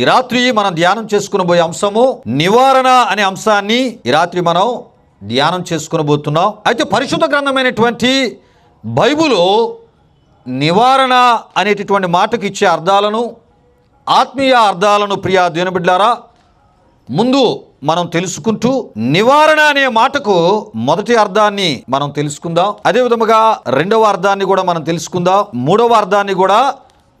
ఈ రాత్రి మనం ధ్యానం చేసుకునబోయే అంశము నివారణ అనే అంశాన్ని ఈ రాత్రి మనం ధ్యానం చేసుకునబోతున్నాం. అయితే పరిశుద్ధ గ్రంథమైనటువంటి బైబిలు నివారణ అనేటటువంటి మాటకు ఇచ్చే అర్థాలను, ఆత్మీయ అర్థాలను ప్రియా దేవుని బిడ్డలారా ముందు మనం తెలుసుకుంటూ నివారణ అనే మాటకు మొదటి అర్థాన్ని మనం తెలుసుకుందాం. అదే విధముగా రెండవ అర్థాన్ని కూడా మనం తెలుసుకుందాం, మూడవ అర్థాన్ని కూడా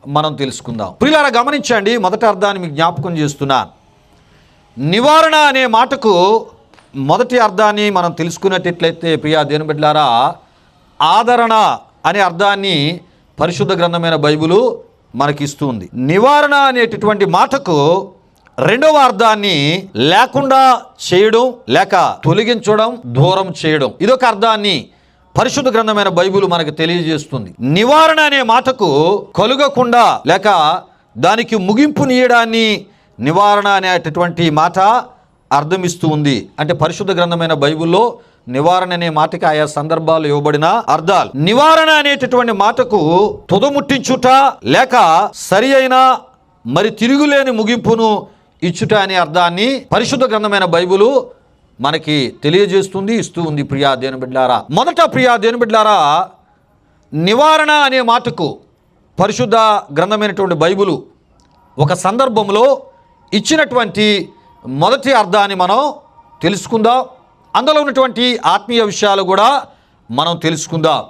మనం తెలుసుకుందాం. ప్రియులారా గమనించండి, మొదటి అర్థాన్ని మీకు జ్ఞాపకం చేస్తున్నాను. నివారణ అనే మాటకు మొదటి అర్థాన్ని మనం తెలుసుకున్నట్లయితే ప్రియా దేవుని బిడ్డలారా ఆదరణ అనే అర్థాన్ని పరిశుద్ధ గ్రంథమైన బైబిలు మనకిస్తుంది. నివారణ అనేటటువంటి మాటకు రెండవ అర్థాన్ని లేకుండా చేయడం, లేక తొలగించడం, దూరం చేయడం, ఇదొక అర్థాన్ని పరిశుద్ధ గ్రంథమైన బైబిల్ మనకు తెలియజేస్తుంది. నివారణ అనే మాటకు కలుగకుండా లేక దానికి ముగింపునియడాన్ని నివారణ అనేటటువంటి మాట అర్థమిస్తూ ఉంది. అంటే పరిశుద్ధ గ్రంథమైన బైబిల్లో నివారణ అనే మాటకి ఆయా సందర్భాలు ఇవ్వబడిన అర్థాలు. నివారణ అనేటటువంటి మాటకు తుదముట్టించుట లేక సరి అయిన మరి తిరుగులేని ముగింపును ఇచ్చుట అనే అర్థాన్ని పరిశుద్ధ గ్రంథమైన బైబిలు మనకి తెలియజేస్తుంది, ఇస్తూ ఉంది. ప్రియా దేవుని బిడ్డలారా, మొదట ప్రియా దేవుని బిడ్డలారా నివారణ అనే మాటకు పరిశుద్ధ గ్రంథమైనటువంటి బైబిలు ఒక సందర్భంలో ఇచ్చినటువంటి మొదటి అర్థాన్ని మనం తెలుసుకుందాం. అందులో ఉన్నటువంటి ఆత్మీయ విషయాలు కూడా మనం తెలుసుకుందాం.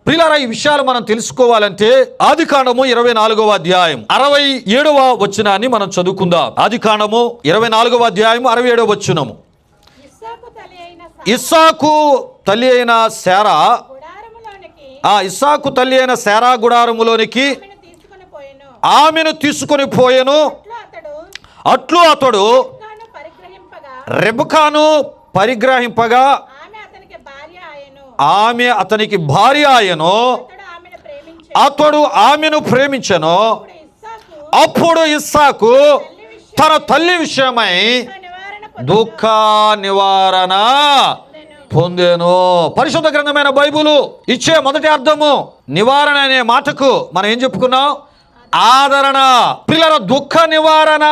ప్రియులారా, ఈ విషయాలు మనం తెలుసుకోవాలంటే ఆదికాండము 24వ అధ్యాయం 67వ వచనాన్ని మనం చదువుకుందాం. ఆదికాండము 24వ అధ్యాయం 67వ వచనము. ఇస్సాకు తల్లి అయిన శారా ఇస్సాకు తల్లి అయిన శారా గుడారములోనికి ఆమెను తీసుకొని పోయెను. అట్లు అతడు రెబెకాను పరిగ్రహింపగా ఆమె అతనికి భార్య ఆయను. అతడు ఆమెను ప్రేమించెను. అప్పుడు ఇస్సాకు తన తల్లి విషయమై దుఃఖ నివారణ పొందెను. పరిశుద్ధ గ్రంథమైన బైబిలు ఇచ్చే మొదటి అర్థము నివారణ అనే మాటకు మనం ఏం చెప్పుకున్నాం? ఆదరణ. పిల్లల దుఃఖ నివారణ,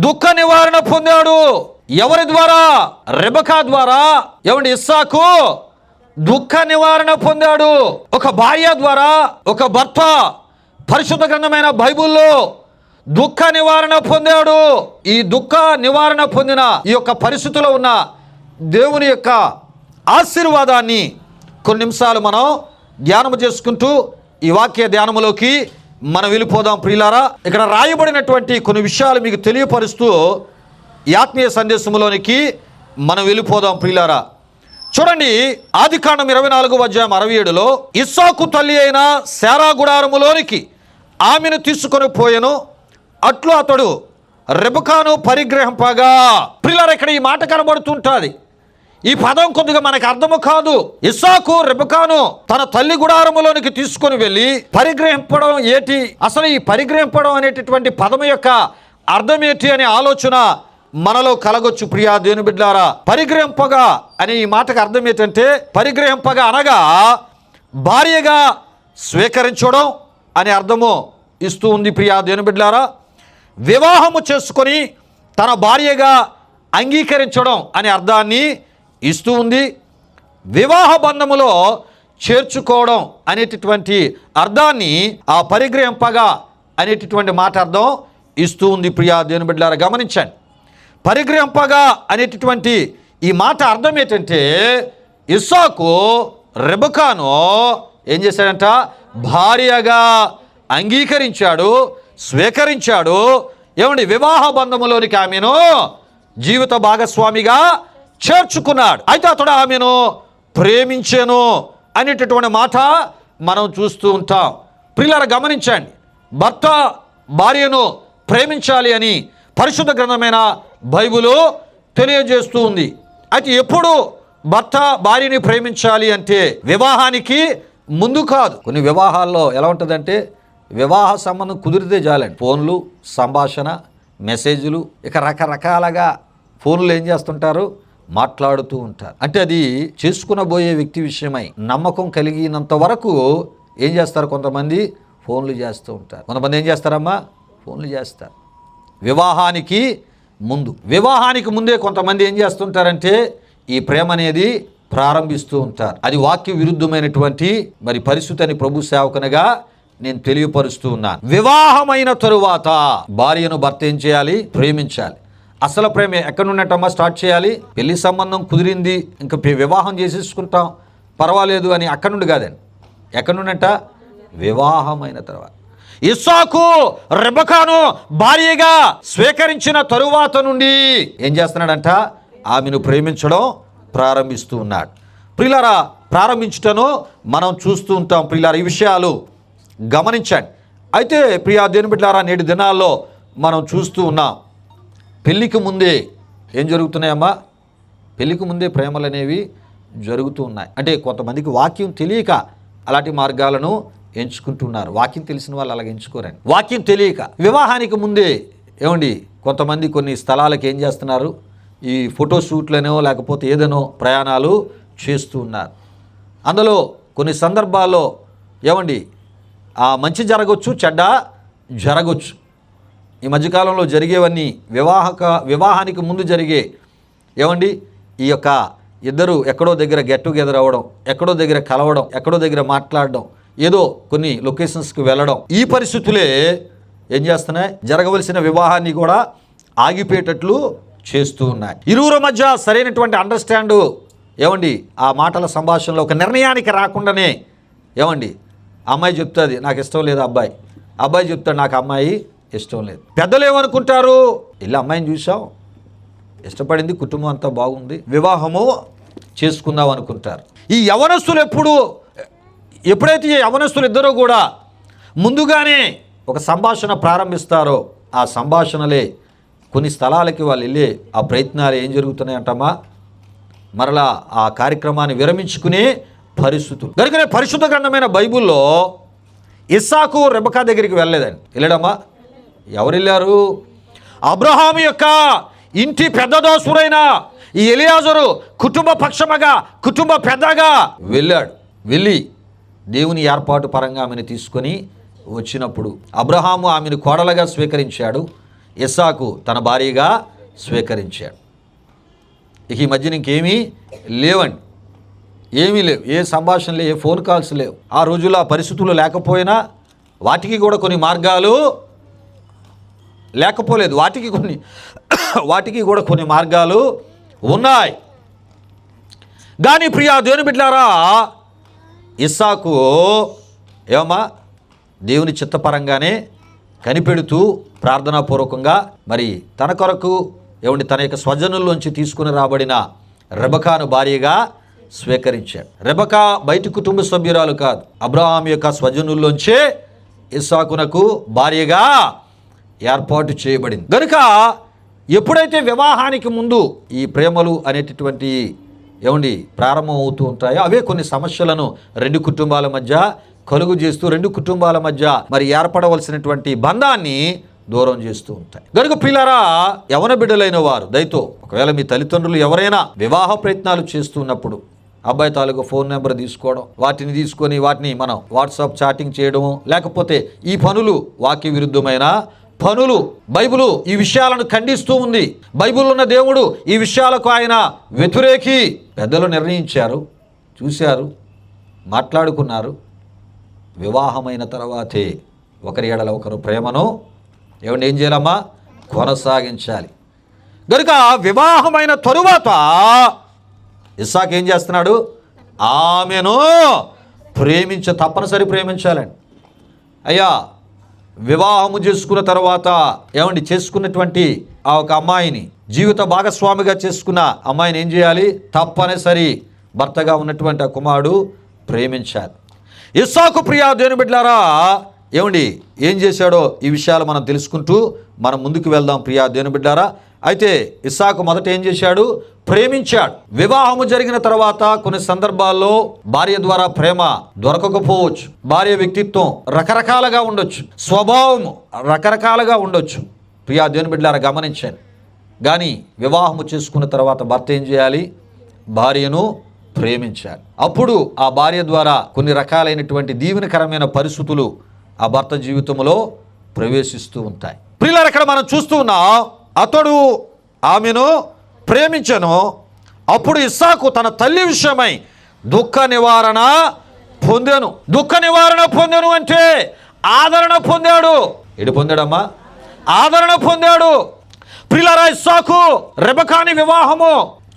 దుఃఖ నివారణ పొందాడు. ఎవరి ద్వారా? రెబెకా ద్వారా. ఏమండి, ఇస్సాకు దుఃఖ నివారణ పొందాడు. ఒక భార్య ద్వారా, ఒక భర్త పరిశుద్ధ గ్రంథమైన బైబిల్లో దుఃఖ నివారణ పొందాడు. ఈ దుఃఖ నివారణ పొందిన ఈ యొక్క పరిస్థితిలో ఉన్న దేవుని యొక్క ఆశీర్వాదాన్ని కొన్ని నిమిషాలు మనం ధ్యానం చేసుకుంటూ ఈ వాక్య ధ్యానములోకి మనం వెళ్ళిపోదాం. ప్రియులారా, ఇక్కడ రాయబడినటువంటి కొన్ని విషయాలు మీకు తెలియపరుస్తూ ఈ ఆత్మీయ సందేశంలోనికి మనం వెళ్ళిపోదాం. ప్రియులారా చూడండి, ఆదికాండం 24వ అధ్యాయం 67లో ఇస్సాకు తల్లి అయిన శారా గుడారములోనికి ఆమెను తీసుకొని పోయెను. అట్లు అతడు రెబెకాను పరిగ్రహింపగా. ప్రియులారా, ఇక్కడ ఈ మాట కనబడుతుంటుంది. ఈ పదం కొద్దిగా మనకు అర్థము కాదు. ఇస్సాకు రెబెకాను తన తల్లి గుడారములోనికి తీసుకొని వెళ్ళి పరిగ్రహింపడం ఏంటి, అసలు ఈ పరిగ్రహింపడం అనేటటువంటి పదం యొక్క అర్థం ఏంటి అనే ఆలోచన మనలో కలగొచ్చు. ప్రియా దేవుని బిడ్డలారా, పరిగ్రహింపగా అనే ఈ మాటకు అర్థం ఏంటంటే పరిగ్రహింపగా అనగా భార్యగా స్వీకరించడం అనే అర్థము ఇస్తూ ఉంది. ప్రియా దేవుని బిడ్డలారా, వివాహము చేసుకొని తన భార్యగా అంగీకరించడం అనే అర్థాన్ని ఇస్తూ ఉంది. వివాహ బంధములో చేర్చుకోవడం అనేటటువంటి అర్థాన్ని ఆ పరిగ్రహింపగా అనేటటువంటి మాట అర్థం ఇస్తూ ఉంది. ప్రియా దేవుని బిడ్డలారా గమనించండి, పరిగ్రహింపగా అనేటటువంటి ఈ మాట అర్థం ఏంటంటే ఇస్సాకు రెబెకాను ఏం చేశాడంట? భార్యగా అంగీకరించాడు, స్వీకరించాడు. ఏమండి, వివాహ బంధములోనికి ఆమెను జీవిత భాగస్వామిగా చేర్చుకున్నాడు. అయితే అతడు ఆమెను ప్రేమించాను అనేటటువంటి మాట మనం చూస్తూ ఉంటాం. ప్రియులారా గమనించండి, భర్త భార్యను ప్రేమించాలి అని పరిశుద్ధ గ్రంథమైన బైబిలు తెలియజేస్తూ ఉంది. అయితే ఎప్పుడు భర్త భార్యని ప్రేమించాలి అంటే వివాహానికి ముందు కాదు. కొన్ని వివాహాల్లో ఎలా ఉంటుందంటే వివాహ సంబంధం కుదిరితే చాలండి, ఫోన్లు, సంభాషణ, మెసేజ్లు, ఇక రకరకాలుగా ఫోన్లు ఏం చేస్తుంటారు, మాట్లాడుతూ ఉంటారు. అంటే అది చేసుకునబోయే వ్యక్తి విషయమై నమ్మకం కలిగినంత వరకు ఏం చేస్తారు? కొంతమంది ఫోన్లు చేస్తూ ఉంటారు. కొంతమంది ఏం చేస్తారమ్మా? ఫోన్లు చేస్తారు. వివాహానికి వివాహానికి ముందే కొంతమంది ఏం చేస్తుంటారంటే ఈ ప్రేమ అనేది ప్రారంభిస్తూ ఉంటారు. అది వాక్య విరుద్ధమైనటువంటి మరి పరిస్థితి అని ప్రభు సేవకునిగా నేను తెలియపరుస్తూ ఉన్నాను. వివాహమైన తరువాత భార్యను భర్త ఏం చేయాలి? ప్రేమించాలి. అసలు ప్రేమ ఎక్కడి నుండటమ్మా స్టార్ట్ చేయాలి? పెళ్లి సంబంధం కుదిరింది, ఇంకా వివాహం చేసేసుకుంటాం పర్వాలేదు అని అక్కడి నుండి కాదండి. ఎక్కడి నుండట? వివాహమైన తర్వాత. ఇస్సాకు రెబెకాను భార్యగా స్వీకరించిన తరువాత నుండి ఏం చేస్తున్నాడంట? ఆమెను ప్రేమించడం ప్రారంభిస్తూ ఉన్నాడు. ప్రియులారా, ప్రారంభించటను మనం చూస్తూ ఉంటాం. ప్రియులారా, ఈ విషయాలు గమనించండి. అయితే ప్రియా దేవుని బిడ్డలారా, నేటి దినాల్లో మనం చూస్తూ ఉన్నాం, పెళ్ళికి ముందే ఏం జరుగుతున్నాయమ్మా? పెళ్ళికి ముందే ప్రేమలు అనేవి జరుగుతూ ఉన్నాయి. అంటే కొంతమందికి వాక్యం తెలియక అలాంటి మార్గాలను ఎంచుకుంటున్నారు. వాక్యం తెలిసిన వాళ్ళు అలాగ ఎంచుకోరండి. వాక్యం తెలియక వివాహానికి ముందే ఏమండి కొంతమంది కొన్ని స్థలాలకు ఏం చేస్తున్నారు? ఈ ఫోటో షూట్లనో లేకపోతే ఏదనో ప్రయాణాలు చేస్తూ ఉన్నారు. అందులో కొన్ని సందర్భాల్లో ఏమండి మంచి జరగవచ్చు, చెడ్డ జరగవచ్చు. ఈ మధ్యకాలంలో జరిగేవన్నీ వివాహానికి ముందు జరిగే ఏమండి ఈ యొక్క ఇద్దరు ఎక్కడో దగ్గర గెట్ టుగెదర్ అవ్వడం, ఎక్కడో దగ్గర కలవడం, ఎక్కడో దగ్గర మాట్లాడడం, ఏదో కొన్ని లొకేషన్స్కి వెళ్ళడం, ఈ పరిస్థితులే ఏం చేస్తున్నాయి? జరగవలసిన వివాహాన్ని కూడా ఆగిపోయేటట్లు చేస్తూ ఉన్నాయి. ఇరువురు మధ్య సరైనటువంటి అండర్స్టాండ్ ఏమండి ఆ మాటల సంభాషణలో ఒక నిర్ణయానికి రాకుండానే ఏమండి అమ్మాయి చెప్తుంది నాకు ఇష్టం లేదు, అబ్బాయి చెప్తాడు నాకు అమ్మాయి ఇష్టం లేదు. పెద్దలు ఏమనుకుంటారు? ఇలా అమ్మాయిని చూసాం, ఇష్టపడింది, కుటుంబం అంతా బాగుంది, వివాహము చేసుకుందాం అనుకుంటారు. ఈ యవనస్తులు ఎప్పుడైతే ఈ యవనస్తులు ఇద్దరూ కూడా ముందుగానే ఒక సంభాషణ ప్రారంభిస్తారో ఆ సంభాషణలే కొన్ని స్థలాలకి వాళ్ళు వెళ్ళి ఆ ప్రయత్నాలు ఏం జరుగుతున్నాయంటమ్మా? మరలా ఆ కార్యక్రమాన్ని విరమించుకునే పరిస్థితులు. కనుకనే పరిశుద్ధ గ్రంథమైన బైబిల్లో ఇస్సాకు రెబెకా దగ్గరికి వెళ్ళలేదండి. వెళ్ళడమ్మా? ఎవరు వెళ్ళారు? అబ్రహాము యొక్క ఇంటి పెద్ద దాసుడైన ఈ ఎలియాజరు కుటుంబ పక్షముగా, కుటుంబ పెద్దగా వెళ్ళాడు. వెళ్ళి దేవుని ఏర్పాటు పరంగా ఆమెను తీసుకొని వచ్చినప్పుడు అబ్రహాము ఆమెను కోడలుగా స్వీకరించాడు, ఇస్సాకు తన భార్యగా స్వీకరించాడు. ఈ మధ్యన ఇంకేమీ లేవండి, ఏమీ లేవు, ఏ సంభాషణ లేవు, ఏ ఫోన్ కాల్స్ లేవు. ఆ రోజుల్లో ఆ పరిస్థితులు లేకపోయినా వాటికి కూడా కొన్ని మార్గాలు లేకపోలేదు, వాటికి కూడా కొన్ని మార్గాలు ఉన్నాయి. కానీ ప్రియా దేవుని బిడ్డలారా, ఇస్సాకు ఏమమ్మా దేవుని చిత్తపరంగానే కనిపెడుతూ ప్రార్థనాపూర్వకంగా మరి తన కొరకు ఏమండి తన యొక్క స్వజనుల్లోంచి తీసుకుని రాబడిన రెబెకాను భార్యగా స్వీకరించాడు. రెబెకా బయటి కుటుంబ సభ్యురాలు కాదు, అబ్రహాం యొక్క స్వజనుల్లోంచే ఇస్సాకునకు భార్యగా ఏర్పాటు చేయబడింది. కనుక ఎప్పుడైతే వివాహానికి ముందు ఈ ప్రేమలు అనేటటువంటి ఏమండి ప్రారంభం అవుతూ ఉంటాయో అవే కొన్ని సమస్యలను రెండు కుటుంబాల మధ్య కలుగు చేస్తూ రెండు కుటుంబాల మధ్య మరి ఏర్పడవలసినటువంటి బంధాన్ని దూరం చేస్తూ ఉంటాయి. కనుక పిల్లరా, యవన బిడ్డలైన వారు దయతో ఒకవేళ మీ తల్లిదండ్రులు ఎవరైనా వివాహ ప్రయత్నాలు చేస్తున్నప్పుడు అబ్బాయి తాలూకు ఫోన్ నెంబర్ తీసుకోవడం, వాటిని తీసుకొని వాటిని మనం వాట్సాప్ చాటింగ్ చేయడము, లేకపోతే ఈ పనులు వాక్య విరుద్ధమైన పనులు. బైబిలు ఈ విషయాలను ఖండిస్తూ ఉంది. బైబిల్ ఉన్న దేవుడు ఈ విషయాలకు ఆయన వ్యతిరేకి. పెద్దలు నిర్ణయించారు, చూశారు, మాట్లాడుకున్నారు. వివాహమైన తర్వాతే ఒకరి ఎడల ఒకరు ప్రేమను ఏం చేయాలమ్మా? కొనసాగించాలి. కనుక వివాహమైన తరువాత ఇస్సాకు ఏం చేస్తున్నాడు? ఆమెను తప్పనిసరి ప్రేమించాలండి. అయ్యా, వివాహము చేసుకున్న తర్వాత చేసుకున్నటువంటి ఆ ఒక అమ్మాయిని జీవిత భాగస్వామిగా చేసుకున్న అమ్మాయిని ఏం చేయాలి? తప్పనిసరి భర్తగా ఉన్నటువంటి ఆ కుమారుడు ప్రేమించాలి. ఇస్సాకు ప్రియా దేవుని బిడ్డలారా ఏం చేశాడో ఈ విషయాలు మనం తెలుసుకుంటూ మనం ముందుకు వెళ్దాం ప్రియా దేవుని బిడ్డలారా. అయితే ఇస్సాకు మొదట ఏం చేశాడు? ప్రేమించాడు. వివాహము జరిగిన తర్వాత కొన్ని సందర్భాల్లో భార్య ద్వారా ప్రేమ దొరకకపోవచ్చు, భార్య వ్యక్తిత్వం రకరకాలుగా ఉండొచ్చు, స్వభావం రకరకాలుగా ఉండొచ్చు. ప్రియా దేవుని బిడ్డలారా గమనించండి. కానీ వివాహము చేసుకున్న తర్వాత భర్త ఏం చేయాలి? భార్యను ప్రేమించాలి. అప్పుడు ఆ భార్య ద్వారా కొన్ని రకాలైనటువంటి దీవెనకరమైన పరిస్థితులు ఆ భర్త జీవితంలో ప్రవేశిస్తూ ఉంటాయి. ప్రియులారా, ఇక్కడ మనం చూస్తూ ఉన్నాం, అతడు ఆమెను ప్రేమించెను, అప్పుడు ఇస్సాకు తన తల్లి విషయమై దుఃఖ నివారణ పొందాను. దుఃఖ నివారణ పొందాను అంటే ఆదరణ పొందాడు. ఎడు పొందాడమ్మా? ఆదరణ పొందాడు. ప్రియులారా, ఇస్సాకు రెబెకాని వివాహము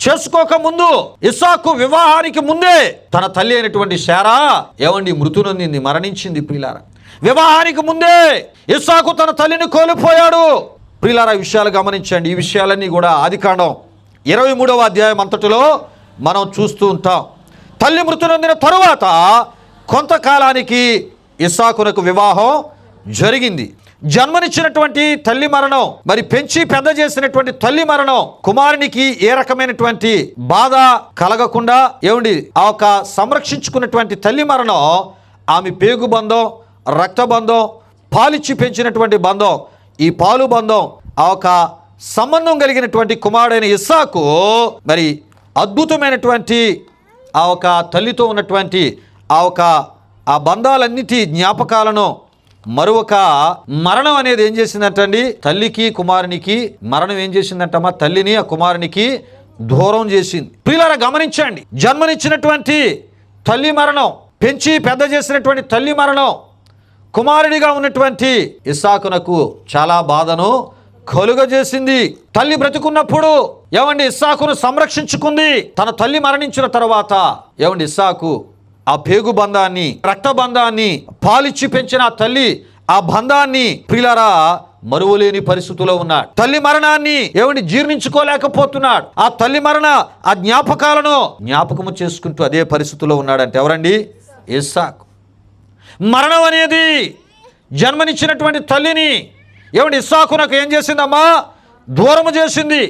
చేసుకోక ముందు, ఇస్సాకు వివాహానికి ముందే తన తల్లి అయినటువంటి శారా మృతి నొందింది, మరణించింది. ప్రియులారా, వివాహానికి ముందే ఇస్సాకు తన తల్లిని కోల్పోయాడు. ప్రియులారా, ఈ విషయాలు గమనించండి. ఈ విషయాలన్నీ కూడా ఆదికాండం 23వ అధ్యాయం అంతటిలో మనం చూస్తూ ఉంటాం. తల్లి మృతి నొందిన తరువాత కొంతకాలానికి ఇస్సాకునకు వివాహం జరిగింది. జన్మనిచ్చినటువంటి తల్లి మరణం, మరి పెంచి పెద్ద చేసినటువంటి తల్లి మరణం కుమారునికి ఏ రకమైనటువంటి బాధ కలగకుండా ఆ ఒక సంరక్షించుకున్నటువంటి తల్లి మరణం ఆమె పేగు బంధం, రక్త బంధం, పాలిచ్చి పెంచినటువంటి బంధం, ఈ పాలు బంధం, ఆ ఒక సంబంధం కలిగినటువంటి కుమారుడైన ఇస్సాకు మరి అద్భుతమైనటువంటి ఆ ఒక తల్లితో ఉన్నటువంటి ఆ బంధాలన్నిటి జ్ఞాపకాలను మరొక మరణం అనేది ఏం చేసిందంటండి, తల్లికి కుమారునికి మరణం ఏం చేసిందంటమ్మా, తల్లిని ఆ కుమారునికి దూరం చేసింది. ప్రియులారా, గమనించండి. జన్మనిచ్చినటువంటి తల్లి మరణం, పెంచి పెద్ద చేసినటువంటి తల్లి మరణం కుమారుడిగా ఉన్నటువంటి ఇస్సాకునకు చాలా బాధను కలుగజేసింది. తల్లి బ్రతుకున్నప్పుడు ఇస్సాకును సంరక్షించుకుంది. తన తల్లి మరణించిన తర్వాత ఇస్సాకు ఆ పేగు బంధాన్ని, రక్త బంధాన్ని, పాలిచ్చి పెంచిన ఆ తల్లి ఆ బంధాన్ని ప్రియులారా మరువలేని పరిస్థితిలో ఉన్నాడు. తల్లి మరణాన్ని జీర్ణించుకోలేకపోతున్నాడు. ఆ తల్లి మరణ ఆ జ్ఞాపకాలను జ్ఞాపకము చేసుకుంటూ అదే పరిస్థితిలో ఉన్నాడంటే ఎవరండి? ఇస్సాకు. మరణం అనేది జన్మనిచ్చినటువంటి తల్లిని ఇస్సాకునకు ఏం చేసిందమ్మా? దూరము చేసింది.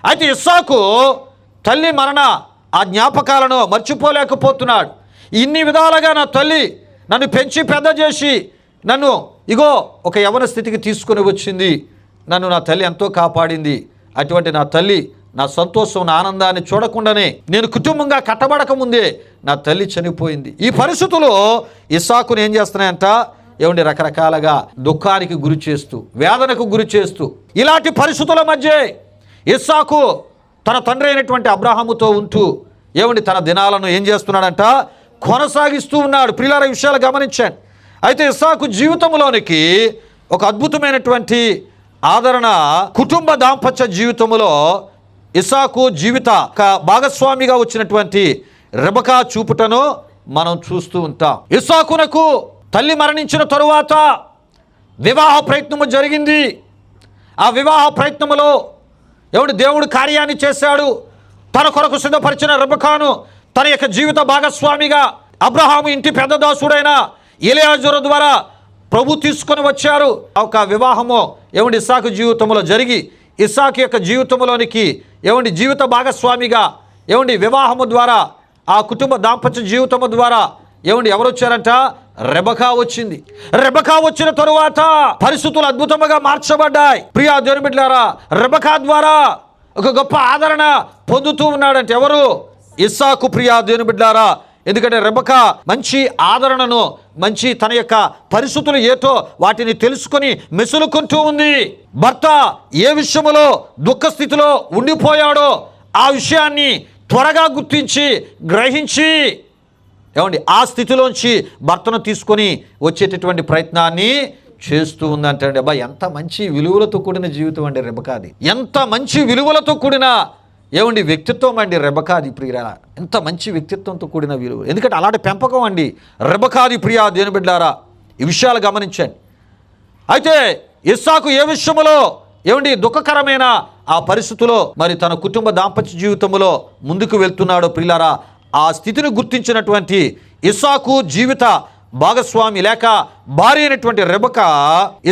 అయితే ఇస్సాకు తల్లి మరణ ఆ జ్ఞాపకాలను మర్చిపోలేకపోతున్నాడు. ఇన్ని విధాలుగా నా తల్లి నన్ను పెంచి పెద్ద చేసి నన్ను ఒక యవ్వన స్థితికి తీసుకొని వచ్చింది, నన్ను నా తల్లి ఎంతో కాపాడింది. అటువంటి నా తల్లి నా సంతోషం, నా ఆనందాన్ని చూడకుండానే నేను కుటుంబంగా కట్టబడక ముందే నా తల్లి చనిపోయింది. ఈ పరిస్థితుల్లో ఇస్సాకును ఏం చేస్తున్నాయంట? రకరకాలుగా దుఃఖానికి గురి చేస్తూ, వేదనకు గురి చేస్తూ, ఇలాంటి పరిస్థితుల మధ్య ఇస్సాకు తన తండ్రి అయినటువంటి అబ్రహాముతో ఉంటూ తన దినాలను ఏం చేస్తున్నాడంట? కొనసాగిస్తూ ఉన్నాడు. ప్రియులారా, విషయాలు గమనించండి. అయితే ఇస్సాకు జీవితంలోనికి ఒక అద్భుతమైనటువంటి ఆదరణ కుటుంబ దాంపత్య జీవితంలో ఇస్సాకు జీవిత భాగస్వామిగా వచ్చినటువంటి రెబెకా చూపుటను మనం చూస్తూ ఉంటాం. ఇస్సాకునకు తల్లి మరణించిన తరువాత వివాహ ప్రయత్నము జరిగింది. ఆ వివాహ ప్రయత్నములో దేవుడు కార్యాన్ని చేశాడు. తన కొరకు సిద్ధపరిచిన రెబెకాను తన యొక్క జీవిత భాగస్వామిగా అబ్రహాము ఇంటి పెద్ద దాసుడైన ఎలియాజరు ద్వారా ప్రభు తీసుకొని వచ్చారు. ఒక వివాహము ఇస్సాకు జీవితంలో జరిగి ఇస్సాకు యొక్క జీవితంలోనికి జీవిత భాగస్వామిగా వివాహము ద్వారా ఆ కుటుంబ దాంపత్య జీవితము ద్వారా ఎవరు వచ్చారంట? రెబెకా వచ్చింది. రెబెకా వచ్చిన తరువాత పరిస్థితులు అద్భుతముగా మార్చబడ్డాయి. ప్రియా దేవుని బిడ్డలారా, రెబెకా ద్వారా ఒక గొప్ప ఆదరణ పొందుతూ ఉన్నాడంటే ఎవరు? ఇస్సాకు. ప్రియా దేవుని బిడ్డలారా, ఎందుకంటే రెబెకా మంచి ఆదరణను, మంచి తన యొక్క పరిస్థితులు ఏటో వాటిని తెలుసుకొని మెసులుకుంటూ ఉంది. భర్త ఏ విషయములో దుఃఖ స్థితిలో ఉండిపోయాడో ఆ విషయాన్ని త్వరగా గుర్తించి గ్రహించి ఆ స్థితిలోంచి భర్తను తీసుకొని వచ్చేటటువంటి ప్రయత్నాన్ని చేస్తూ ఉందంటే అబ్బా, ఎంత మంచి విలువలతో కూడిన జీవితం అండి రెబెకాది. ఎంత మంచి విలువలతో కూడిన వ్యక్తిత్వం అండి రెబెకాది. ప్రియా, ఎంత మంచి వ్యక్తిత్వంతో కూడిన విలువ. ఎందుకంటే అలాంటి పెంపకం అండి రెబెకాది. ప్రియా దేవుని బిడ్డలారా, ఈ విషయాలు గమనించండి. అయితే ఇస్సాకు ఏ విషయంలో దుఃఖకరమైన ఆ పరిస్థితిలో మరి తన కుటుంబ దాంపత్య జీవితంలో ముందుకు వెళ్తున్నాడో ప్రియులారా, ఆ స్థితిని గుర్తించినటువంటి ఇస్సాకు జీవిత భాగస్వామి లేక భార్య అయినటువంటి రెబెకా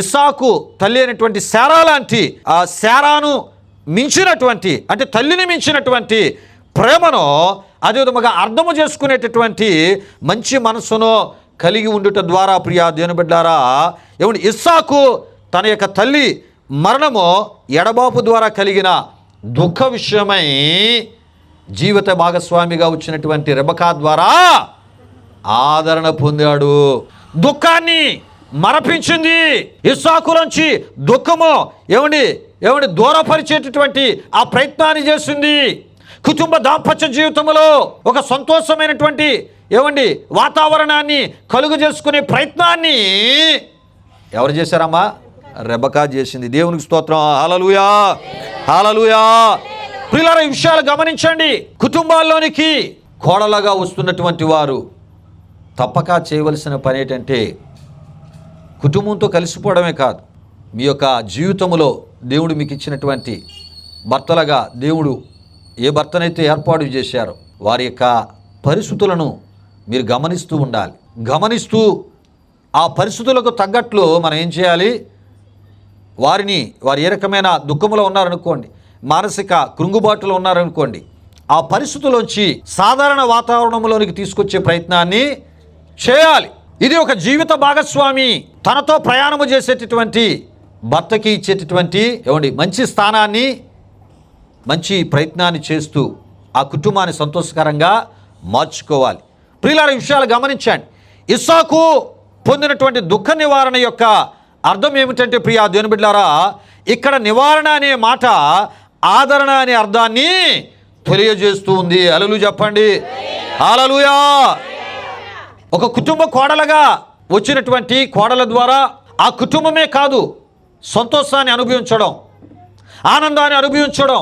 ఇస్సాకు తల్లి అయినటువంటి శారా లాంటి ఆ శారాను మించినటువంటి, అంటే తల్లిని మించినటువంటి ప్రేమను అదేవిధంగా అర్థము చేసుకునేటటువంటి మంచి మనసును కలిగి ఉండుట ద్వారా ప్రియా దేవుని బిడ్డలారా ఇస్సాకు తన యొక్క తల్లి మరణము ఎడబాపు ద్వారా కలిగిన దుఃఖ విషయమై జీవిత భాగస్వామిగా వచ్చినటువంటి రెబెకా ద్వారా ఆదరణ పొందాడు. దుఃఖాన్ని మరపించింది. ఇస్సాకులోంచి దుఃఖము ఏమండి దూరపరిచేటటువంటి ఆ ప్రయత్నాన్ని చేసింది. కుటుంబ దాంపత్య జీవితంలో ఒక సంతోషమైనటువంటి వాతావరణాన్ని కలుగు చేసుకునే ప్రయత్నాన్ని ఎవరు చేశారమ్మా? రెబకా చేసింది. దేవునికి స్తోత్రం. హల్లెలూయా, హల్లెలూయా. ప్రియులారా, ఈ విషయాలు గమనించండి. కుటుంబాల్లోనికి కోడలుగా వస్తున్నటువంటి వారు తప్పక చేయవలసిన పని ఏంటంటే కుటుంబంతో కలిసిపోవడమే కాదు, మీ యొక్క జీవితంలో దేవుడు మీకు ఇచ్చినటువంటి భర్తలుగా దేవుడు ఏ భర్తనైతే ఏర్పాటు చేశారో వారి యొక్క పరిస్థితులను మీరు గమనిస్తూ ఉండాలి. గమనిస్తూ ఆ పరిస్థితులకు తగ్గట్లు మనం ఏం చేయాలి? వారు ఏ రకమైన దుఃఖంలో ఉన్నారనుకోండి, మానసిక కృంగుబాటులో ఉన్నారనుకోండి, ఆ పరిస్థితుల్లోంచి సాధారణ వాతావరణంలోనికి తీసుకొచ్చే ప్రయత్నాన్ని చేయాలి. ఇది ఒక జీవిత భాగస్వామి తనతో ప్రయాణము చేసేటటువంటి భర్తకి ఇచ్చేటటువంటి మంచి స్థానాన్ని, మంచి ప్రయత్నాన్ని చేస్తూ ఆ కుటుంబాన్ని సంతోషకరంగా మార్చుకోవాలి. ప్రియులారా, ఈ విషయాలు గమనించండి. ఇస్సాకు పొందినటువంటి దుఃఖ నివారణ యొక్క అర్థం ఏమిటంటే, ప్రియా దేవుని బిడ్డలారా, ఇక్కడ నివారణ అనే మాట ఆదరణ అనే అర్థాన్ని తెలియజేస్తూ ఉంది. హల్లెలూయా చెప్పండి. హల్లెలూయా. ఒక కుటుంబ కోడలుగా వచ్చినటువంటి కోడల ద్వారా ఆ కుటుంబమే కాదు, సంతోషాన్ని అనుభవించడం, ఆనందాన్ని అనుభవించడం,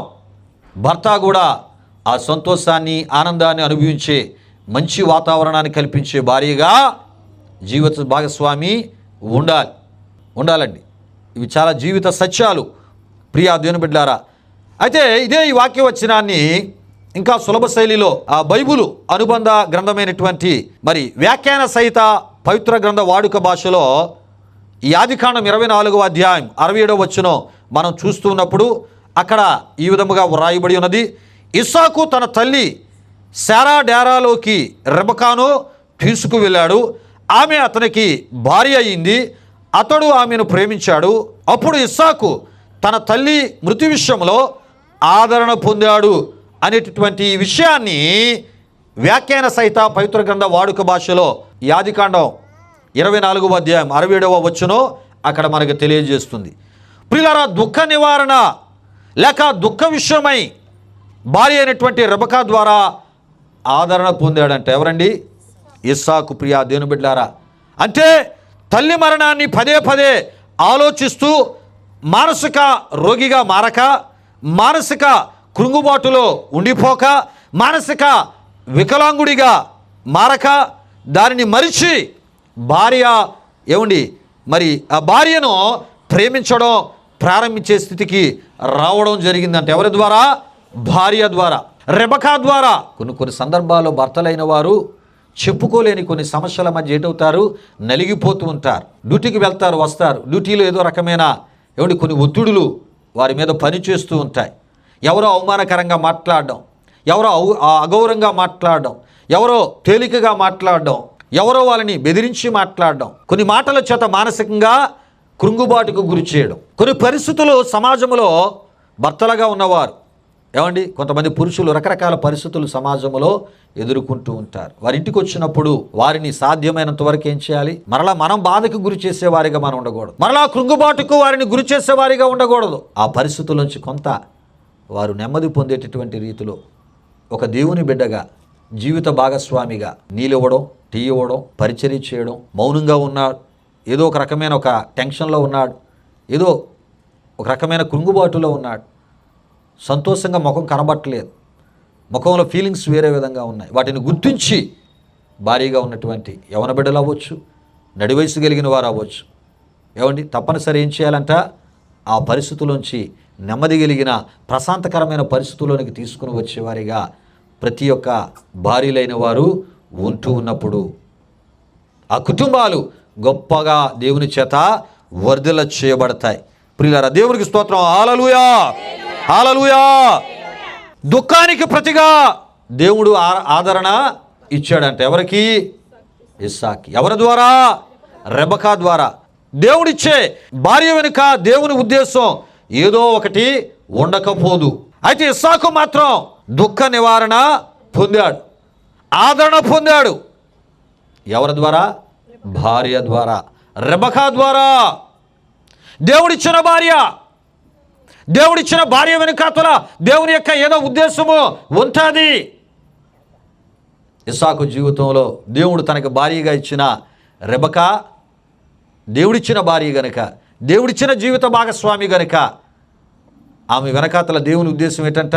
భర్త కూడా ఆ సంతోషాన్ని ఆనందాన్ని అనుభవించే మంచి వాతావరణాన్ని కల్పించే భార్యగా జీవిత భాగస్వామి ఉండాలండి. ఇవి చాలా జీవిత సత్యాలు ప్రియా దేవుని బిడ్డలారా. అయితే ఇదే ఈ వాక్య వచనాన్ని ఇంకా సులభ శైలిలో ఆ బైబులు అనుబంధ గ్రంథమైనటువంటి వ్యాఖ్యాన సహిత పవిత్ర గ్రంథ వాడుక భాషలో ఈ ఆదికాండం 24వ అధ్యాయం 67వ వచనం మనం చూస్తూ ఉన్నప్పుడు అక్కడ ఈ విధముగా వ్రాయబడి ఉన్నది. ఇస్సాకు తన తల్లి శారా డేరాలోకి రెబెకాను తీసుకువెళ్ళాడు. ఆమె అతనికి భార్య అయింది. అతడు ఆమెను ప్రేమించాడు. అప్పుడు ఇస్సాకు తన తల్లి మృతి విషయంలో ఆదరణ పొందాడు అనేటటువంటి ఈ విషయాన్ని వ్యాఖ్యాన సహిత పవిత్ర గ్రంథ వాడుక భాషలో ఈ ఆదికాండం 24వ అధ్యాయం 67వ వచనం అక్కడ మనకు తెలియజేస్తుంది. ప్రియులారా, దుఃఖ నివారణ లేక దుఃఖ విషయమై భార్య అయినటువంటి రెబెకా ద్వారా ఆదరణ పొందాడంట. ఎవరండి? ఇస్సాకు. ప్రియా దేవుని బిడ్డలారా, అంటే తల్లి మరణాన్ని పదే పదే ఆలోచిస్తూ మానసిక రోగిగా మారక, మానసిక కృంగుబాటులో ఉండిపోక, మానసిక వికలాంగుడిగా మారక, దానిని మరిచి భార్య ఆ భార్యను ప్రేమించడం ప్రారంభించే స్థితికి రావడం జరిగిందంటే ఎవరి ద్వారా? భార్య ద్వారా, రెబెకా ద్వారా. కొన్ని సందర్భాల్లో భర్తలైన వారు చెప్పుకోలేని కొన్ని సమస్యల మధ్య ఏటవుతారు? నలిగిపోతూ ఉంటారు. డ్యూటీకి వెళ్తారు, వస్తారు. డ్యూటీలో ఏదో రకమైన కొన్ని ఒత్తిడులు వారి మీద పనిచేస్తూ ఉంటాయి. ఎవరో అవమానకరంగా మాట్లాడడం, ఎవరో అగౌరవంగా మాట్లాడడం, ఎవరో తేలికగా మాట్లాడడం, ఎవరో వాళ్ళని బెదిరించి మాట్లాడడం, కొన్ని మాటల చేత మానసికంగా కృంగుబాటుకు గురి చేయడం. కొన్ని పరిస్థితులు సమాజంలో భర్తలుగా ఉన్నవారు కొంతమంది పురుషులు రకరకాల పరిస్థితులు సమాజంలో ఎదుర్కొంటూ ఉంటారు. వారి ఇంటికి వచ్చినప్పుడు వారిని సాధ్యమైనంత వరకు ఏం చేయాలి? మరలా మనం బాధకు గురి చేసేవారిగా మనం ఉండకూడదు, మరలా కృంగుబాటుకు వారిని గురి చేసేవారిగా ఉండకూడదు. ఆ పరిస్థితుల నుంచి కొంత వారు నెమ్మది పొందేటటువంటి రీతిలో ఒక దేవుని బిడ్డగా, జీవిత భాగస్వామిగా నీళ్ళివ్వడం, టీ ఇవ్వడం, పరిచర్య చేయడం, మౌనంగా ఉన్నాడు, ఏదో ఒక రకమైన ఒక టెన్షన్లో ఉన్నాడు, ఏదో ఒక రకమైన కృంగుబాటులో ఉన్నాడు, సంతోషంగా ముఖం కనబట్టలేదు, ముఖంలో ఫీలింగ్స్ వేరే విధంగా ఉన్నాయి. వాటిని గుర్తించి భారీగా ఉన్నటువంటి యవన బిడ్డలు అవ్వచ్చు, నడి వయసు కలిగిన వారు అవ్వచ్చు, తప్పనిసరి ఏం చేయాలంట? ఆ పరిస్థితుల్లోంచి నెమ్మది కలిగిన ప్రశాంతకరమైన పరిస్థితుల్లోనికి తీసుకుని వచ్చేవారిగా ప్రతి ఒక్క భార్యలైన వారు ఉంటూ ఉన్నప్పుడు ఆ కుటుంబాలు గొప్పగా దేవుని చేత వర్ధిల్ల చేయబడతాయి. ప్రియులారా, దేవునికి స్తోత్రం. హల్లెలూయా, హల్లెలూయా. దుఃఖానికి ప్రతిగా దేవుడు ఆదరణ ఇచ్చాడంట. ఎవరికి? ఇస్సాకి. ఎవరి ద్వారా? రెబెకా ద్వారా. దేవుడిచ్చే భార్య వెనుక దేవుని ఉద్దేశం ఏదో ఒకటి ఉండకపోదు. అయితే ఇస్సాకు మాత్రం దుఃఖ నివారణ పొందాడు, ఆదరణ పొందాడు. ఎవరి ద్వారా? భార్య ద్వారా. రెబకా ద్వారా. దేవుడిచ్చిన భార్య వెనుకాతల దేవుని యొక్క ఏదో ఉద్దేశము ఉంటుంది. ఇస్సాకు జీవితంలో దేవుడు తనకు భార్యగా ఇచ్చిన రెబకా దేవుడిచ్చిన భార్య గనుక, దేవుడిచ్చిన జీవిత భాగస్వామి గనుక ఆమె వెనకాతల దేవుని ఉద్దేశం ఏంటంట?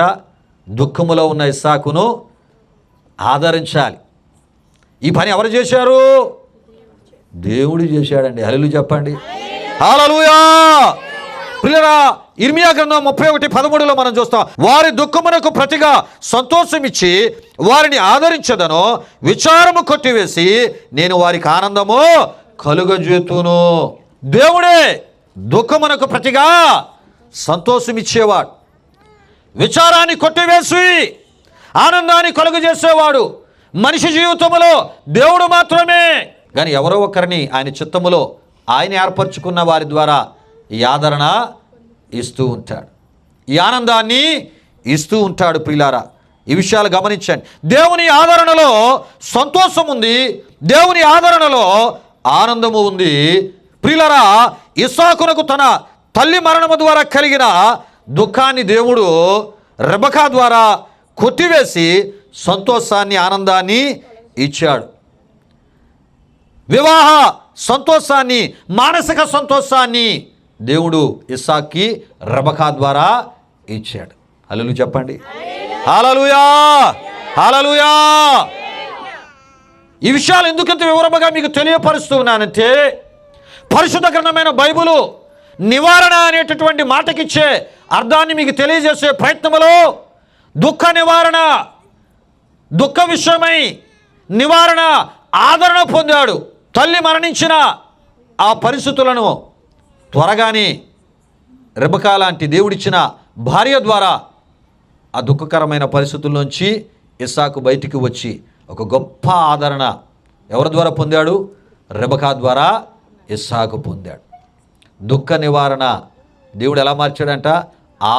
దుఃఖములో ఉన్న ఇస్సాకును ఆదరించాలి. ఈ పని ఎవరు చేశారు? దేవుడు చేశాడండి. హల్లెలూయా చెప్పండి. హల్లెలూయా. ప్రియరా, ఇర్మియా గ్రంథం 31:13 మనం చూస్తాం. వారి దుఃఖమునకు ప్రతిగా సంతోషమిచ్చి వారిని ఆదరించదను, విచారము కొట్టివేసి నేను వారికి ఆనందము కలుగజేతును. దేవుడే దుఃఖమునకు ప్రతిగా సంతోషమిచ్చేవాడు, విచారాన్ని కొట్టివేసి ఆనందాన్ని కలుగజేసేవాడు మనిషి జీవితంలో దేవుడు మాత్రమే. కానీ ఎవరో ఒకరిని ఆయన చిత్తములో ఆయన ఏర్పరచుకున్న వారి ద్వారా ఈ ఆదరణ ఇస్తూ ఉంటాడు, ఈ ఆనందాన్ని ఇస్తూ ఉంటాడు. ప్రియులారా, ఈ విషయాలు గమనించండి. దేవుని ఆదరణలో సంతోషం ఉంది, దేవుని ఆదరణలో ఆనందము ఉంది. ప్రియులారా, ఇస్సాకునకు తన తల్లి మరణము ద్వారా కలిగిన దుఃఖాన్ని దేవుడు రెబకా ద్వారా కొట్టివేసి సంతోషాన్ని, ఆనందాన్ని ఇచ్చాడు. వివాహ సంతోషాన్ని, మానసిక సంతోషాన్ని దేవుడు ఇస్సాక్కి రెబకా ద్వారా ఇచ్చాడు. హల్లెలూయా చెప్పండి. హల్లెలూయా, హల్లెలూయా. ఈ విషయాలు ఎందుకంత వివరముగా మీకు తెలియపరుస్తూ ఉన్నానంటే, పరిశుద్ధ గ్రంథమైన బైబిలు నివారణ అనేటటువంటి మాటకిచ్చే అర్థాన్ని మీకు తెలియజేసే ప్రయత్నములో దుఃఖ నివారణ, దుఃఖ విషయమై నివారణ, ఆదరణ పొందాడు. తల్లి మరణించిన ఆ పరిస్థితులను త్వరగానే రెబకా లాంటి దేవుడిచ్చిన భార్య ద్వారా ఆ దుఃఖకరమైన పరిస్థితుల్లోంచి ఇస్సాకు బయటికి వచ్చి ఒక గొప్ప ఆదరణ ఎవరి ద్వారా పొందాడు? రెబకా ద్వారా ఇస్సాకు పొందాడు. దుఃఖ నివారణ దేవుడు ఎలా మార్చాడంట?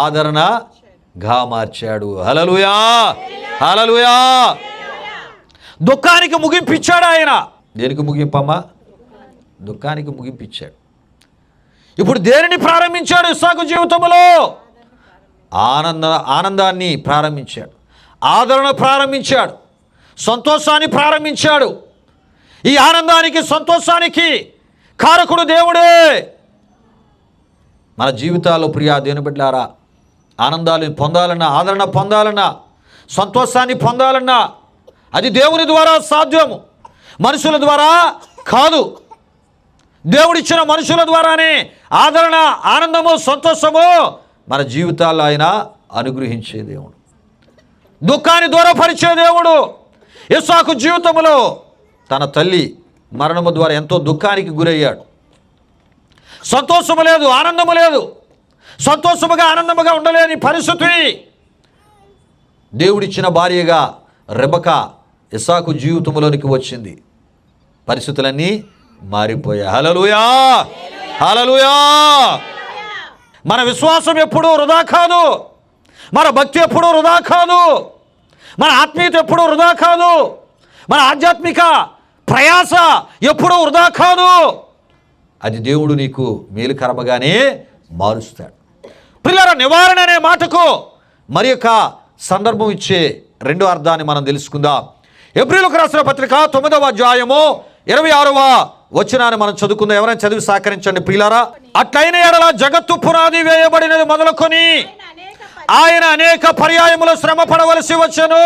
ఆదరణగా మార్చాడు. హల్లెలూయా, హల్లెలూయా. దుఃఖానికి ముగింపిచ్చాడు ఆయన. దేనికి ముగింపమ్మా? దుఃఖానికి ముగింపిచ్చాడు. ఇప్పుడు దేనిని ప్రారంభించాడు? ఇస్సాకు జీవితంలో ఆనందాన్ని ప్రారంభించాడు, ఆదరణ ప్రారంభించాడు, సంతోషాన్ని ప్రారంభించాడు. ఈ ఆనందానికి, సంతోషానికి కారకుడు దేవుడే. మన జీవితాల్లో ప్రియా దేవుని బిడ్డలారా, ఆనందాన్ని పొందాలన్నా, ఆదరణ పొందాలన్నా, సంతోషాన్ని పొందాలన్నా అది దేవుని ద్వారా సాధ్యము, మనుషుల ద్వారా కాదు. దేవుడిచ్చిన మనుషుల ద్వారానే ఆదరణ, ఆనందము, సంతోషము మన జీవితాల్లో ఆయన అనుగ్రహించే దేవుడు, దుఃఖాన్ని దూరపరిచే దేవుడు. ఇస్సాకు జీవితంలో తన తల్లి మరణము ద్వారా ఎంతో దుఃఖానికి గురయ్యాడు. సంతోషము లేదు, ఆనందము లేదు, సంతోషముగా ఆనందముగా ఉండలేని పరిస్థితి. దేవుడిచ్చిన భార్యగా రెబకా ఇస్సాకు జీవితంలోనికి వచ్చింది. పరిస్థితులన్నీ మారిపోయాయి. హల్లెలూయా, హల్లెలూయా. మన విశ్వాసం ఎప్పుడూ వృధా కాదు, మన భక్తి ఎప్పుడూ వృధా కాదు, మన ఆత్మీయత ఎప్పుడూ వృధా కాదు, మన ఆధ్యాత్మిక ప్రయాస ఎప్పుడూ వృధా కాదు. అది దేవుడు నీకు మేలుకరమగానే మారుస్తాడు. ప్రియులారా, నివారణ అనే మాటకు మరి యొక్క సందర్భం ఇచ్చే రెండో అర్థాన్ని మనం తెలుసుకుందాం. హెబ్రీయులకు రాసిన పత్రిక 9వ అధ్యాయము 26వ వచనాన్ని మనం చదువుకుందాం. ఎవరైనా చదివి సహకరించండి ప్రియులారా. అట్లైన ఎడల జగత్తు పునాది వేయబడినది మొదలుకొని ఆయన అనేక పర్యాయములు శ్రమ పడవలసి వచ్చెను.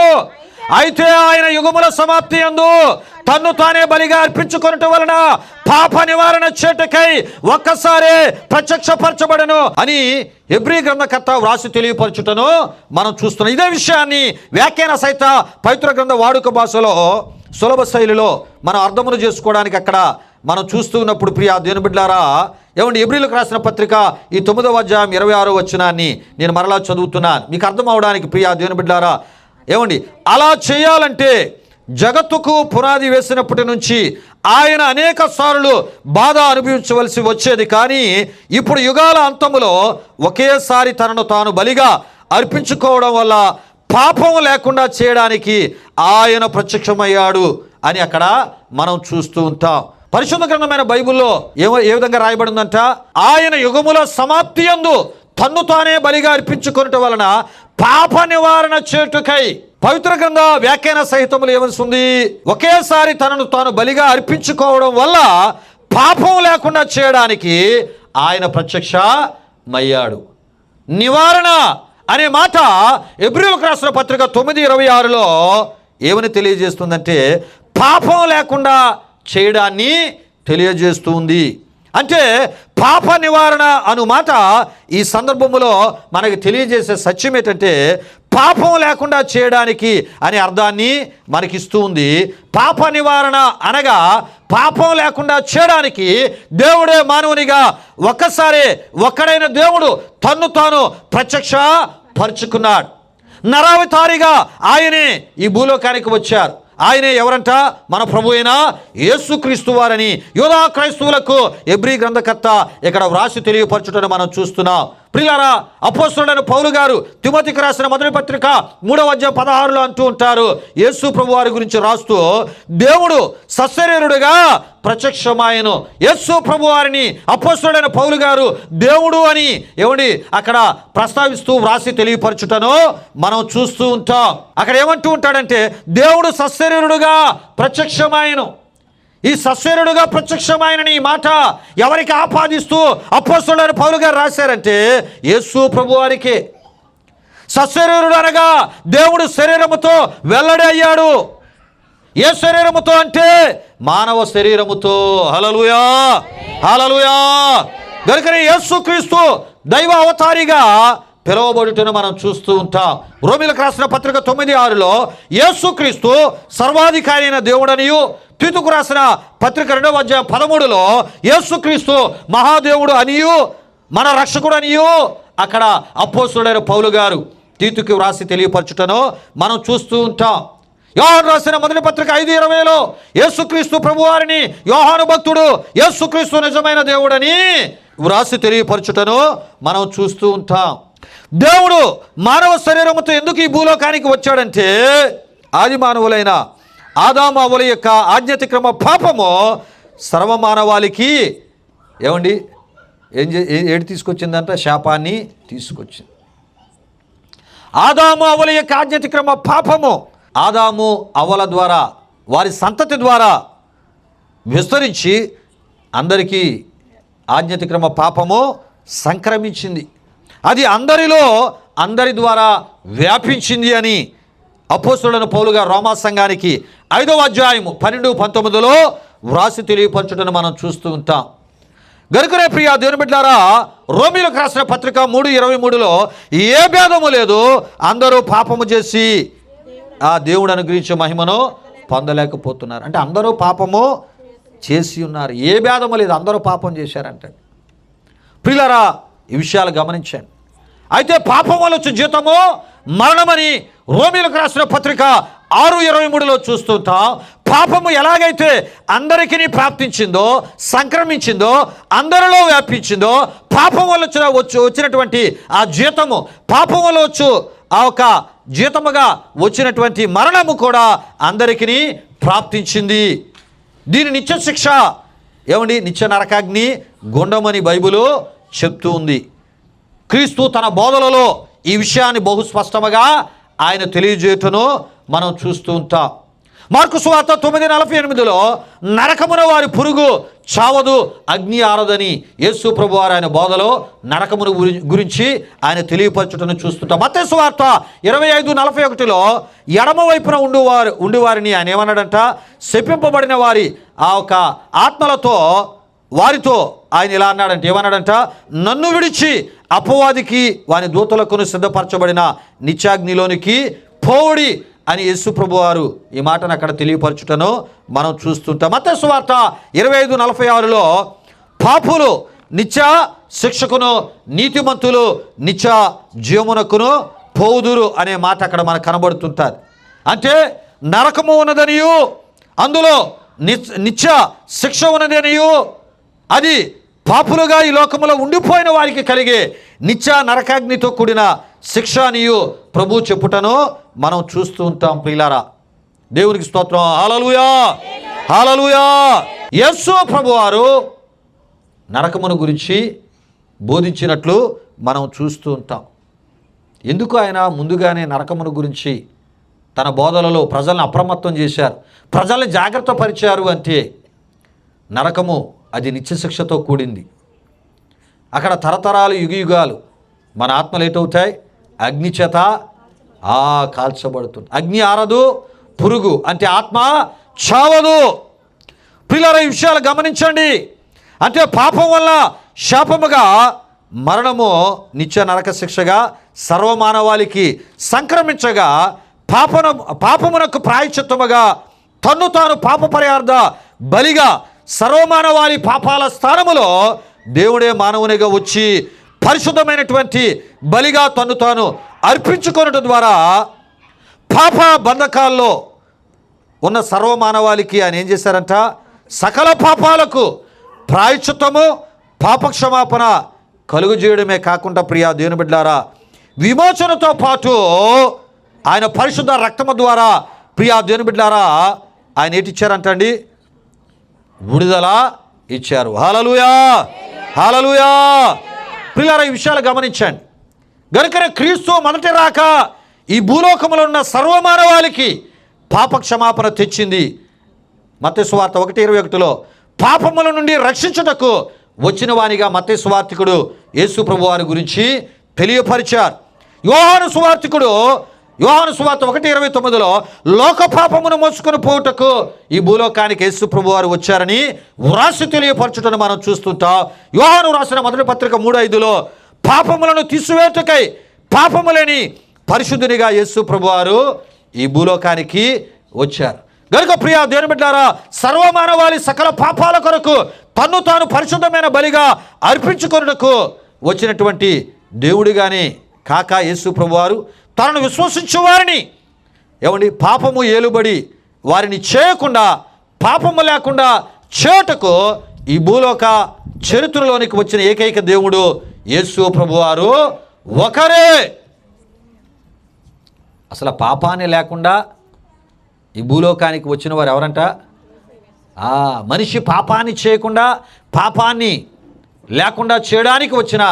అయితే ఆయన యుగముల సమాప్తి యందు తన్ను తానే బలిగా అర్పించుకొనుట వలన పాప నివారణ చేటుకై ఒక్కసారే ప్రత్యక్షపరచబడను అని హెబ్రీ గ్రంథకర్త వ్రాసి తెలియపరచుటను మనం చూస్తున్నాం. ఇదే విషయాన్ని వ్యాఖ్యాన సహిత పవిత్ర గ్రంథ వాడుక భాషలో సులభ శైలిలో మనం అర్థమును చేసుకోవడానికి అక్కడ మనం చూస్తూ ఉన్నప్పుడు ప్రియా దేవుని బిడ్డలారా, ఏమండి, హెబ్రీయులకు రాసిన పత్రిక ఈ 9వ అధ్యాయం 26వ వచనాన్ని నేను మరలా చదువుతున్నాను మీకు అర్థం అవడానికి. ప్రియా దేవుని బిడ్డలారా, ఏమండి, అలా చేయాలంటే జగత్తుకు పునాది వేసినప్పటి నుంచి ఆయన అనేక సార్లు బాధ అనుభవించవలసి వచ్చేది. కానీ ఇప్పుడు యుగాల అంతములో ఒకేసారి తనను తాను బలిగా అర్పించుకోవడం వల్ల పాపం లేకుండా చేయడానికి ఆయన ప్రత్యక్షమయ్యాడు అని అక్కడ మనం చూస్తూ ఉంటాం. పరిశుద్ధ గ్రంథమైన బైబిల్లో ఏ విధంగా రాయబడిందంట, ఆయన యుగముల సమాప్తి యందు తన్ను తానే బలిగా అర్పించుకొనుట వలన పాప నివారణ చేటుకై. పవిత్ర గ్రంథ వ్యాఖ్యాన సహితములు ఏమనిస్తుంది, ఒకేసారి తనను తాను బలిగా అర్పించుకోవడం వల్ల పాపం లేకుండా చేయడానికి ఆయన ప్రత్యక్షమయ్యాడు. నివారణ అనే మాట హెబ్రీయులకు రాసిన పత్రిక 9:26లో ఏమని తెలియజేస్తుందంటే, పాపం లేకుండా చేయడాన్ని తెలియజేస్తుంది. అంటే పాప నివారణ అను మాట ఈ సందర్భంలో మనకి తెలియజేసే సత్యం ఏంటంటే, పాపం లేకుండా చేయడానికి అనే అర్థాన్ని మనకిస్తూ ఉంది. పాప నివారణ అనగా పాపం లేకుండా చేయడానికి దేవుడే మానవునిగా ఒక్కడైన దేవుడు తన్ను తాను ప్రత్యక్ష పరుచుకున్నాడు. నరావతారిగా ఆయనే ఈ భూలోకానికి వచ్చారు. ఆయనే ఎవరంట, మన ప్రభు అయిన యేసుక్రీస్తు వారని యూదా క్రైస్తవులకు హెబ్రీ గ్రంథకర్త ఇక్కడ వ్రాసి తెలియపరచుటను మనం చూస్తున్నాం. ప్రియులారా, అపోస్తలుడైన పౌలు గారు తిమోతికి రాసిన మొదటి పత్రిక 3:16 అంటూ ఉంటారు, యేసు ప్రభు వారి గురించి రాస్తూ, దేవుడు సశరీరుడుగా ప్రత్యక్షమాయను. యేసు ప్రభు వారిని అపోస్తలుడైన పౌలు గారు దేవుడు అని అక్కడ ప్రస్తావిస్తూ వ్రాసి తెలియపరచుటను మనం చూస్తూ ఉంటాం. అక్కడ ఏమంటూ ఉంటాడంటే, దేవుడు సశరీరుడుగా ప్రత్యక్షమాయను. ఈ సశరీరుడుగా ప్రత్యక్షమైన ఈ మాట ఎవరికి ఆపాదిస్తూ అపోస్తలుడైన పౌలు గారు రాశారంటే, యేసు ప్రభు వారికి. సశరీరుడు అనగా దేవుడు శరీరముతో వెల్లడి అయ్యాడు. ఏ శరీరముతో అంటే మానవ శరీరముతో. హల్లెలూయా, హల్లెలూయా. గనుకనే యేసుక్రీస్తు దైవ అవతారిగా పిలువబడుటను మనం చూస్తూ ఉంటాం. రోమీయులకు రాసిన పత్రిక 9:6లో యేసుక్రీస్తు సర్వాధికారి అయిన దేవుడనియు, తీతుకు రాసిన పత్రిక 2:13లో యేసుక్రీస్తు మహాదేవుడు అనియు మన రక్షకుడు అనియు అక్కడ అపోస్తలుడైన పౌలు గారు తీతుకు వ్రాసి తెలియపరచుటను మనం చూస్తూ ఉంటాం. యోహాను రాసిన మొదటి పత్రిక 5:20లో యేసుక్రీస్తు ప్రభువారిని యోహాను భక్తుడు యేసుక్రీస్తు నిజమైన దేవుడని వ్రాసి తెలియపరచుటను మనం చూస్తూ ఉంటాం. దేవుడు మానవ శరీరముతో ఎందుకు ఈ భూలోకానికి వచ్చాడంటే, ఆది మానవులైన ఆదాము అవ్వల యొక్క ఆజ్ఞాతిక్రమ పాపము సర్వమానవాళికి ఏడు తీసుకొచ్చిందంట, శాపాన్ని తీసుకొచ్చింది. ఆదాము అవ్వల యొక్క ఆజ్ఞాతిక్రమ పాపము ఆదాము అవ్వల ద్వారా, వారి సంతతి ద్వారా విస్తరించి అందరికీ ఆజ్ఞాతిక్రమ పాపము సంక్రమించింది. అది అందరి ద్వారా వ్యాపించింది అని అపోస్తలుడైన పౌలు గారు రోమా సంఘానికి 5వ అధ్యాయము 12-19లో వ్రాసి తెలియపరచుటను మనం చూస్తూ ఉంటాం. గనుకనే ప్రియా దేవుని బిడ్డలారా, రోమీయులకు రాసిన పత్రిక 3:23లో ఏ భేదము లేదు, అందరూ పాపము చేసి ఆ దేవుడు అనుగ్రహించే మహిమను పొందలేకపోతున్నారు. అంటే అందరూ పాపము చేసి ఉన్నారు, ఏ భేదము లేదు, అందరూ పాపం చేశారంటే. ప్రియులారా, ఈ విషయాలు గమనించండి. అయితే పాపం వల్ల వచ్చే జీతము మరణమని రోమీయులకు రాసిన పత్రిక 6:23లో చూస్తుంటాం. పాపము ఎలాగైతే అందరికీ ప్రాప్తించిందో, సంక్రమించిందో, అందరిలో వ్యాపించిందో, పాపం వల్ల వచ్చినటువంటి ఆ జీతము, పాపం వల్ల ఆ ఒక జీతముగా వచ్చినటువంటి మరణము కూడా అందరికీ ప్రాప్తించింది. దీని నిత్య శిక్ష నిత్య నరకాగ్ని గుండమని బైబిలు చెప్తూ ఉంది. క్రీస్తు తన బోధలలో ఈ విషయాన్ని బహు స్పష్టంగా ఆయన తెలియజేయటను మనం చూస్తూ ఉంటాం. మార్కు సువార్త 9:48లో నరకమున వారి పురుగు చావదు, అగ్ని ఆరదని యేసు ప్రభువారు ఆయన బోధలో నరకమును గురించి ఆయన తెలియపరచుటను చూస్తుంటాం. మత్తయి సువార్త 25:41లో ఎడమ వైపున ఉండివారిని ఆయన ఏమన్నాడంట, శపింపబడిన వారి ఆ ఒక ఆత్మలతో వారితో ఆయన ఇలా అన్నాడంటే, ఏమన్నాడంట, నన్ను విడిచి అపవాదికి వాని దూతలకు సిద్ధపరచబడిన నిత్యాగ్నిలోనికి పోవుడి అని యేసు ప్రభువారు ఈ మాటను అక్కడ తెలియపరచుటను మనం చూస్తుంటాం. మత్తయి సువార్త 25:46లో పాపులు నిత్య శిక్షకును, నీతిమంతులు నిత్య జీవమునకును పోవుదురు అనే మాట అక్కడ మనకు కనబడుతుంటారు. అంటే నరకము ఉన్నదనియు, అందులో నిత్య శిక్ష ఉన్నదనియు, అది పాపులుగా ఈ లోకములో ఉండిపోయిన వారికి కలిగే నిత్య నరకాగ్నితో కూడిన శిక్ష అనియు ప్రభు చెప్పుటను మనం చూస్తూ ఉంటాం. ప్రియులారా, దేవునికి స్తోత్రం. హల్లెలూయా, హల్లెలూయా. యేసు ప్రభువారు నరకమును గురించి బోధించినట్లు మనం చూస్తూ ఉంటాం. ఎందుకు ఆయన ముందుగానే నరకమును గురించి తన బోధనలో ప్రజలను అప్రమత్తం చేశారు, ప్రజల్ని జాగ్రత్త పరిచారు అంటే నరకము అది నిత్యశిక్షతో కూడింది. అక్కడ తరతరాలు యుగయుగాలు మన ఆత్మలు ఏటవుతాయి? అగ్ని చేత కాల్చబడుతుంది. అగ్ని ఆరదు, పురుగు అంటే ఆత్మ చావదు. ప్రియులారా, ఈ విషయాలు గమనించండి. అంటే పాపం వల్ల శాపముగా మరణము నిత్య నరక శిక్షగా సర్వమానవాళికి సంక్రమించగా పాపమునకు ప్రాయశ్చిత్తముగా తన్ను తాను పాప పరిహార్థ బలిగా సర్వమానవాళి పాపాల స్థానములో దేవుడే మానవునిగా వచ్చి పరిశుద్ధమైనటువంటి బలిగా తన్ను తాను అర్పించుకొనడం ద్వారా పాప బంధకాల్లో ఉన్న సర్వమానవాళికి ఆయన ఏం చేశారంట? సకల పాపాలకు ప్రాయశ్చిత్తము, పాపక్షమాపణ కలుగు చేయడమే కాకుండా ప్రియా దేవుని బిడ్డలారా, విమోచనతో పాటు ఆయన పరిశుద్ధ రక్తము ద్వారా ప్రియా దేవుని బిడ్డలారా ఆయన ఏటిచ్చారంటండి? విడుదల ఇచ్చారు. హల్లెలూయా, హల్లెలూయా. ప్రియులారా, ఈ విషయాలు గమనించండి. గనుకనే క్రీస్తు మొదటి రాక ఈ భూలోకములో ఉన్న సర్వమానవాళికి పాప క్షమాపణ తెచ్చింది. మత్తయి సువార్త 1:21లో పాపముల నుండి రక్షించుటకు వచ్చిన వానిగా మత్తయి సువార్తికుడు యేసు ప్రభువారి గురించి తెలియపరిచారు. యోహాను సువార్త 1:29లో లోక పాపమును మోసుకొని పోవుటకు ఈ భూలోకానికి యేసు ప్రభువారు వచ్చారని వ్రాసి తెలియపరచుటను మనం చూస్తుంటాం. యోహాను రాసిన మొదటి పత్రిక 3:5లో పాపములను తీసివేటుకై పాపములేని పరిశుద్ధునిగా యేసు ప్రభువారు ఈ భూలోకానికి వచ్చారు. గనుక ప్రియా దేవుని బిడ్డలారా, సర్వమానవాళి సకల పాపాల కొరకు తన్ను తాను పరిశుద్ధమైన బలిగా అర్పించుకొనుటకు వచ్చినటువంటి దేవుడిగానే కాక యేసు ప్రభువారు తనను విశ్వసించే వారిని పాపము ఏలుబడి వారిని చేయకుండా, పాపము లేకుండా చేయుటకు ఈ భూలోక చరిత్రలోనికి వచ్చిన ఏకైక దేవుడు యేసు ప్రభువారు ఒకరే. అసలు పాపాన్ని లేకుండా ఈ భూలోకానికి వచ్చిన వారు ఎవరంట? మనిషి పాపాన్ని చేయకుండా, పాపాన్ని లేకుండా చేయడానికి వచ్చిన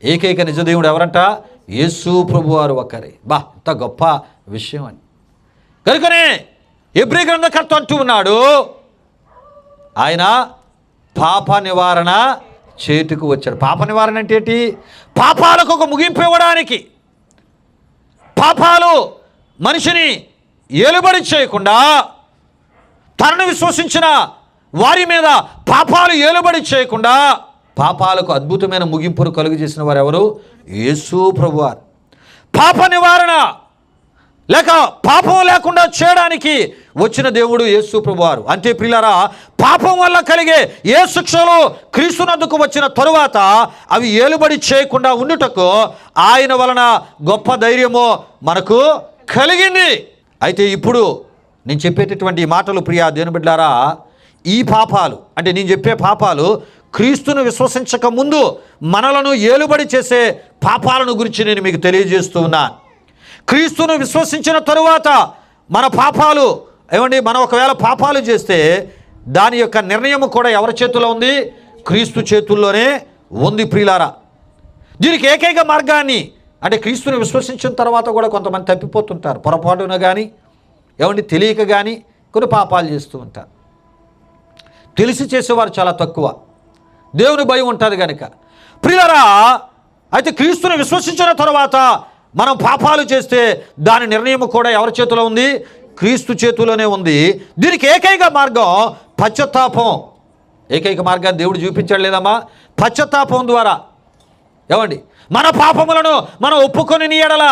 ఏకైక నిజదేవుడు ఎవరంట? యేసు ప్రభువారు ఒకరే. ఇంత గొప్ప విషయం అని. కనుకనే హెబ్రీ గ్రంథకర్త అంటూ ఉన్నాడు, ఆయన పాప నివారణ చేటుకు వచ్చాడు. పాప నివారణ అంటే ఏంటి? పాపాలకు ఒక ముగింపు ఇవ్వడానికి. పాపాలు మనిషిని ఏలుబడి చేయకుండా, తనను విశ్వసించిన వారి మీద పాపాలు ఏలుబడి చేయకుండా పాపాలకు అద్భుతమైన ముగింపును కలుగు చేసిన వారు ఎవరు? యేసు ప్రభువారు. పాప నివారణ లేక పాపం లేకుండా చేయడానికి వచ్చిన దేవుడు యేసు ప్రభువారు. అంటే ప్రియులారా, పాపం వల్ల కలిగే ఏ శిక్షలు క్రీస్తునందుకు వచ్చిన తరువాత అవి ఏలుబడి చేయకుండా ఉండుటకు ఆయన వలన గొప్ప ధైర్యము మనకు కలిగింది. అయితే ఇప్పుడు నేను చెప్పేటటువంటి మాటలు ప్రియా దేవుని బిడ్డలారా, ఈ పాపాలు అంటే నేను చెప్పే పాపాలు క్రీస్తును విశ్వసించక ముందు మనలను ఏలుబడి చేసే పాపాలను గురించి నేను మీకు తెలియజేస్తూ ఉన్నాను. క్రీస్తును విశ్వసించిన తరువాత మన పాపాలు మనం ఒకవేళ పాపాలు చేస్తే దాని యొక్క నిర్ణయం కూడా ఎవరి చేతిలో ఉంది? క్రీస్తు చేతుల్లోనే ఉంది ప్రియులారా. దీనికి ఏకైక మార్గాన్ని అంటే క్రీస్తుని విశ్వసించిన తర్వాత కూడా కొంతమంది తప్పిపోతుంటారు. పొరపాటున కానీ తెలియక కానీ కొన్ని పాపాలు చేస్తూ ఉంటారు. తెలిసి చేసేవారు చాలా తక్కువ. దేవుని భయం ఉంటుంది కనుక ప్రియులారా, అయితే క్రీస్తుని విశ్వసించిన తర్వాత మనం పాపాలు చేస్తే దాని నిర్ణయం కూడా ఎవరి చేతిలో ఉంది? క్రీస్తు చేతిలోనే ఉంది. దీనికి ఏకైక మార్గం పశ్చాత్తాపం. ఏకైక మార్గాన్ని దేవుడు చూపించాడు లేదమ్మా? పశ్చాత్తాపం ద్వారా మన పాపములను మనం ఒప్పుకొని నీయడలా.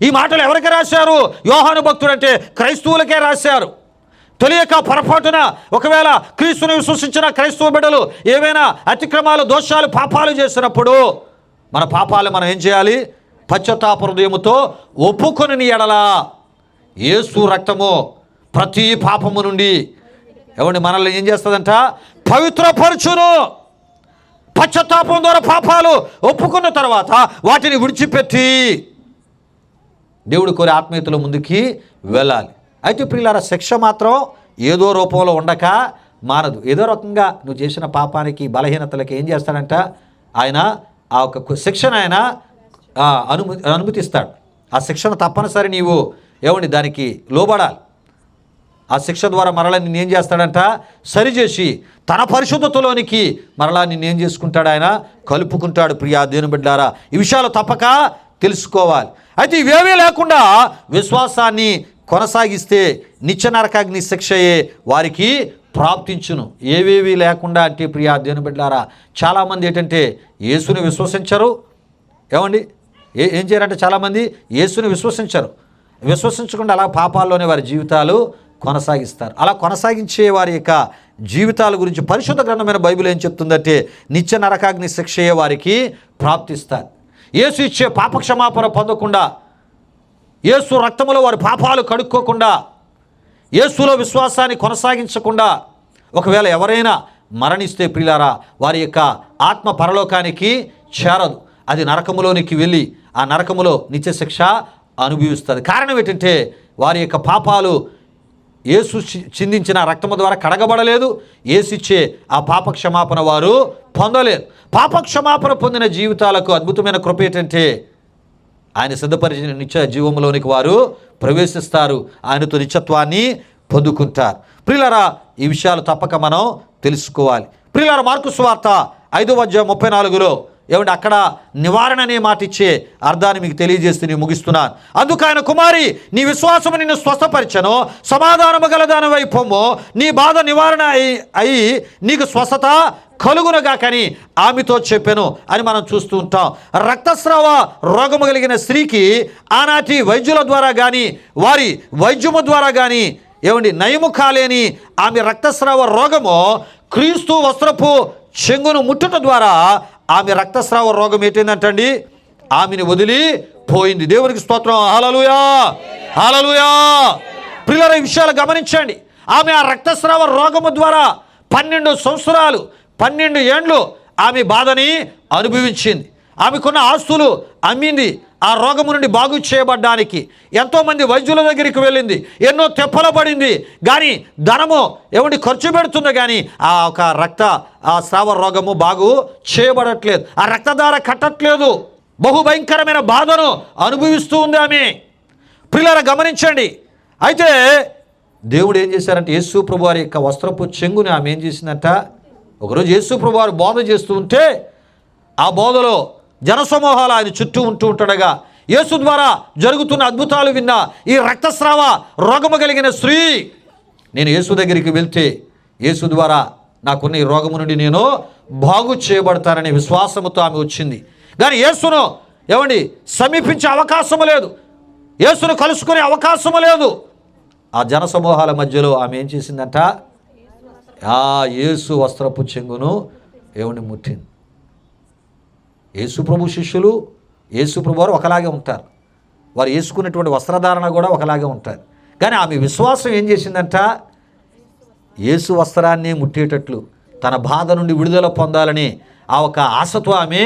ఈ మాటలు ఎవరికి రాశారు? యోహాను భక్తుడు అంటే క్రైస్తవులకే రాశారు. తెలియక పొరపాటున ఒకవేళ క్రీస్తుని విశ్వసించిన క్రైస్తవ బిడ్డలు ఏవైనా అతిక్రమాలు, దోషాలు, పాపాలు చేసినప్పుడు మన పాపాలు మనం ఏం చేయాలి? పశ్చాత్తాప హృదయముతో ఒప్పుకొని ఎడలా యేసు రక్తము ప్రతి పాపము నుండి మనల్ని ఏం చేస్తుందంట? పవిత్రపరచును. పశ్చాత్తాపం ద్వారా పాపాలు ఒప్పుకున్న తర్వాత వాటిని విడిచిపెట్టి దేవుడు కోరే ఆత్మీయతలో ముందుకి వెళ్ళాలి. అయితే ప్రియులారా, శిక్ష మాత్రం ఏదో రూపంలో ఉండక మానదు. ఏదో రకంగా నువ్వు చేసిన పాపానికి బలహీనతలకి ఏం చేస్తాడంట, ఆయన ఆ ఒక శిక్షణ ఆయన అనుమతిస్తాడు. ఆ శిక్షణ తప్పనిసరి నీవు దానికి లోబడాలి. ఆ శిక్ష ద్వారా మరలా నిన్నేం చేస్తాడంట, సరిచేసి తన పరిశుద్ధతలోనికి మరలా నిన్నేం చేసుకుంటాడు, ఆయన కలుపుకుంటాడు. ప్రియా దేవుని బిడ్డలారా, ఈ విషయాలు తప్పక తెలుసుకోవాలి. అయితే ఇవేవీ లేకుండా విశ్వాసాన్ని కొనసాగిస్తే నిత్య నరకాగ్ని శిక్షయే వారికి ప్రాప్తించును. ఏవేవి లేకుండా అంటే ప్రియా దేవుని బిడ్డలారా, చాలామంది ఏంటంటే యేసుని విశ్వసించరు. ఏం చేయరంటే చాలామంది యేసుని విశ్వసించకుండా అలా పాపాల్లోనే వారి జీవితాలు కొనసాగిస్తారు. అలా కొనసాగించే వారి యొక్క జీవితాల గురించి పరిశుద్ధ గ్రంథమైన బైబిల్ ఏం చెప్తుందంటే నిత్య నరకాగ్ని శిక్షయే వారికి ప్రాప్తిస్తారు. యేసు ఇచ్చే పాపక్షమాపణ పొందకుండా, యేసు రక్తములో వారి పాపాలు కడుక్కోకుండా, యేసులో విశ్వాసాన్ని కొనసాగించకుండా ఒకవేళ ఎవరైనా మరణిస్తే ప్రియులారా, వారి యొక్క ఆత్మ పరలోకానికి చేరదు. అది నరకములోనికి వెళ్ళి ఆ నరకములో నిత్య శిక్ష అనుభవిస్తుంది. కారణం ఏంటంటే వారి యొక్క పాపాలు యేసు చిందించిన రక్తము ద్వారా కడగబడలేదు. యేసిచ్చే ఆ పాపక్షమాపణ వారు పొందలేరు. పాపక్షమాపణ పొందిన జీవితాలకు అద్భుతమైన కృప ఏంటంటే ఆయన సిద్ధపరిచిన నిత్య జీవంలోనికి వారు ప్రవేశిస్తారు. ఆయనతో నిత్యత్వాన్ని పొందుకుంటారు. ప్రియులారా, ఈ విషయాలు తప్పక మనం తెలుసుకోవాలి. ప్రియులారా, మార్కు సువార్త 5:34 అక్కడ నివారణ అనే మాట ఇచ్చే అర్థాన్ని మీకు తెలియజేస్తూ నేను ముగిస్తున్నాను. అందుకు ఆయన, కుమారి, నీ విశ్వాసము నిన్ను స్వస్థపరిచెను, సమాధానము గలదానివై పొమ్ము, నీ బాధ నివారణ అయి నీకు స్వస్థత కలుగునగా కానీ ఆమెతో చెప్పాను అని మనం చూస్తూ ఉంటాం. రక్తస్రావ రోగము కలిగిన స్త్రీకి ఆనాటి వైద్యుల ద్వారా కానీ వారి వైద్యము ద్వారా కానీ నయము కాలేని ఆమె రక్తస్రావ రోగము క్రీస్తు వస్త్రపు చెంగును ముట్టుట ద్వారా ఆమె రక్తస్రావ రోగం ఏంటంటండి, ఆమెను వదిలిపోయింది. దేవునికి స్తోత్రం. హల్లెలూయా, హల్లెలూయా. ప్రియులారా, ఈ విషయాలు గమనించండి. ఆమె ఆ రక్తస్రావ రోగము ద్వారా 12 సంవత్సరాలు 12 ఏండ్లు ఆమె బాధని అనుభవించింది. ఆమెకున్న ఆస్తులు అమ్మింది ఆ రోగము నుండి బాగు చేయబడ్డానికి. ఎంతోమంది వైద్యుల దగ్గరికి వెళ్ళింది, ఎన్నో తెప్పల పడింది, కానీ ధనము ఖర్చు పెడుతుంది, కానీ ఆ ఒక స్రావ రోగము బాగు చేయబడట్లేదు, ఆ రక్తధార కట్టట్లేదు. బహుభయంకరమైన బాధను అనుభవిస్తూ ఉంది ఆమె. ప్రియులారా, గమనించండి. అయితే దేవుడు ఏం చేశారంటే యేసు ప్రభు వారి యొక్క వస్త్రపు చెంగుని ఆమె ఏం చేసిందంట, ఒకరోజు యేసు ప్రభు వారు బోధ చేస్తూ ఉంటే ఆ బోధలో జనసమూహాలు ఆయన చుట్టూ ఉంటుండగా యేసు ద్వారా జరుగుతున్న అద్భుతాలు విన్న ఈ రక్తస్రావ రోగము కలిగిన స్త్రీ, నేను యేసు దగ్గరికి వెళ్తే యేసు ద్వారా నాకున్న ఈ రోగము నుండి నేను బాగు చేయబడతాననే విశ్వాసముతో ఆమె వచ్చింది. కానీ యేసును సమీపించే అవకాశము లేదు, యేసును కలుసుకునే అవకాశము లేదు. ఆ జనసమూహాల మధ్యలో ఆమె ఏం చేసిందంట, ఆ యేసు వస్త్రపు చెంగును ముట్టింది. యేసు ప్రభు శిష్యులు యేసు ప్రభు వారు ఒకలాగే ఉంటారు, వారు వేసుకున్నటువంటి వస్త్రధారణ కూడా ఒకలాగే ఉంటారు. కానీ ఆమె విశ్వాసం ఏం చేసిందంట, యేసు వస్త్రాన్ని ముట్టేటట్లు తన బాధ నుండి విడుదల పొందాలని ఆ ఒక ఆశతో ఆమె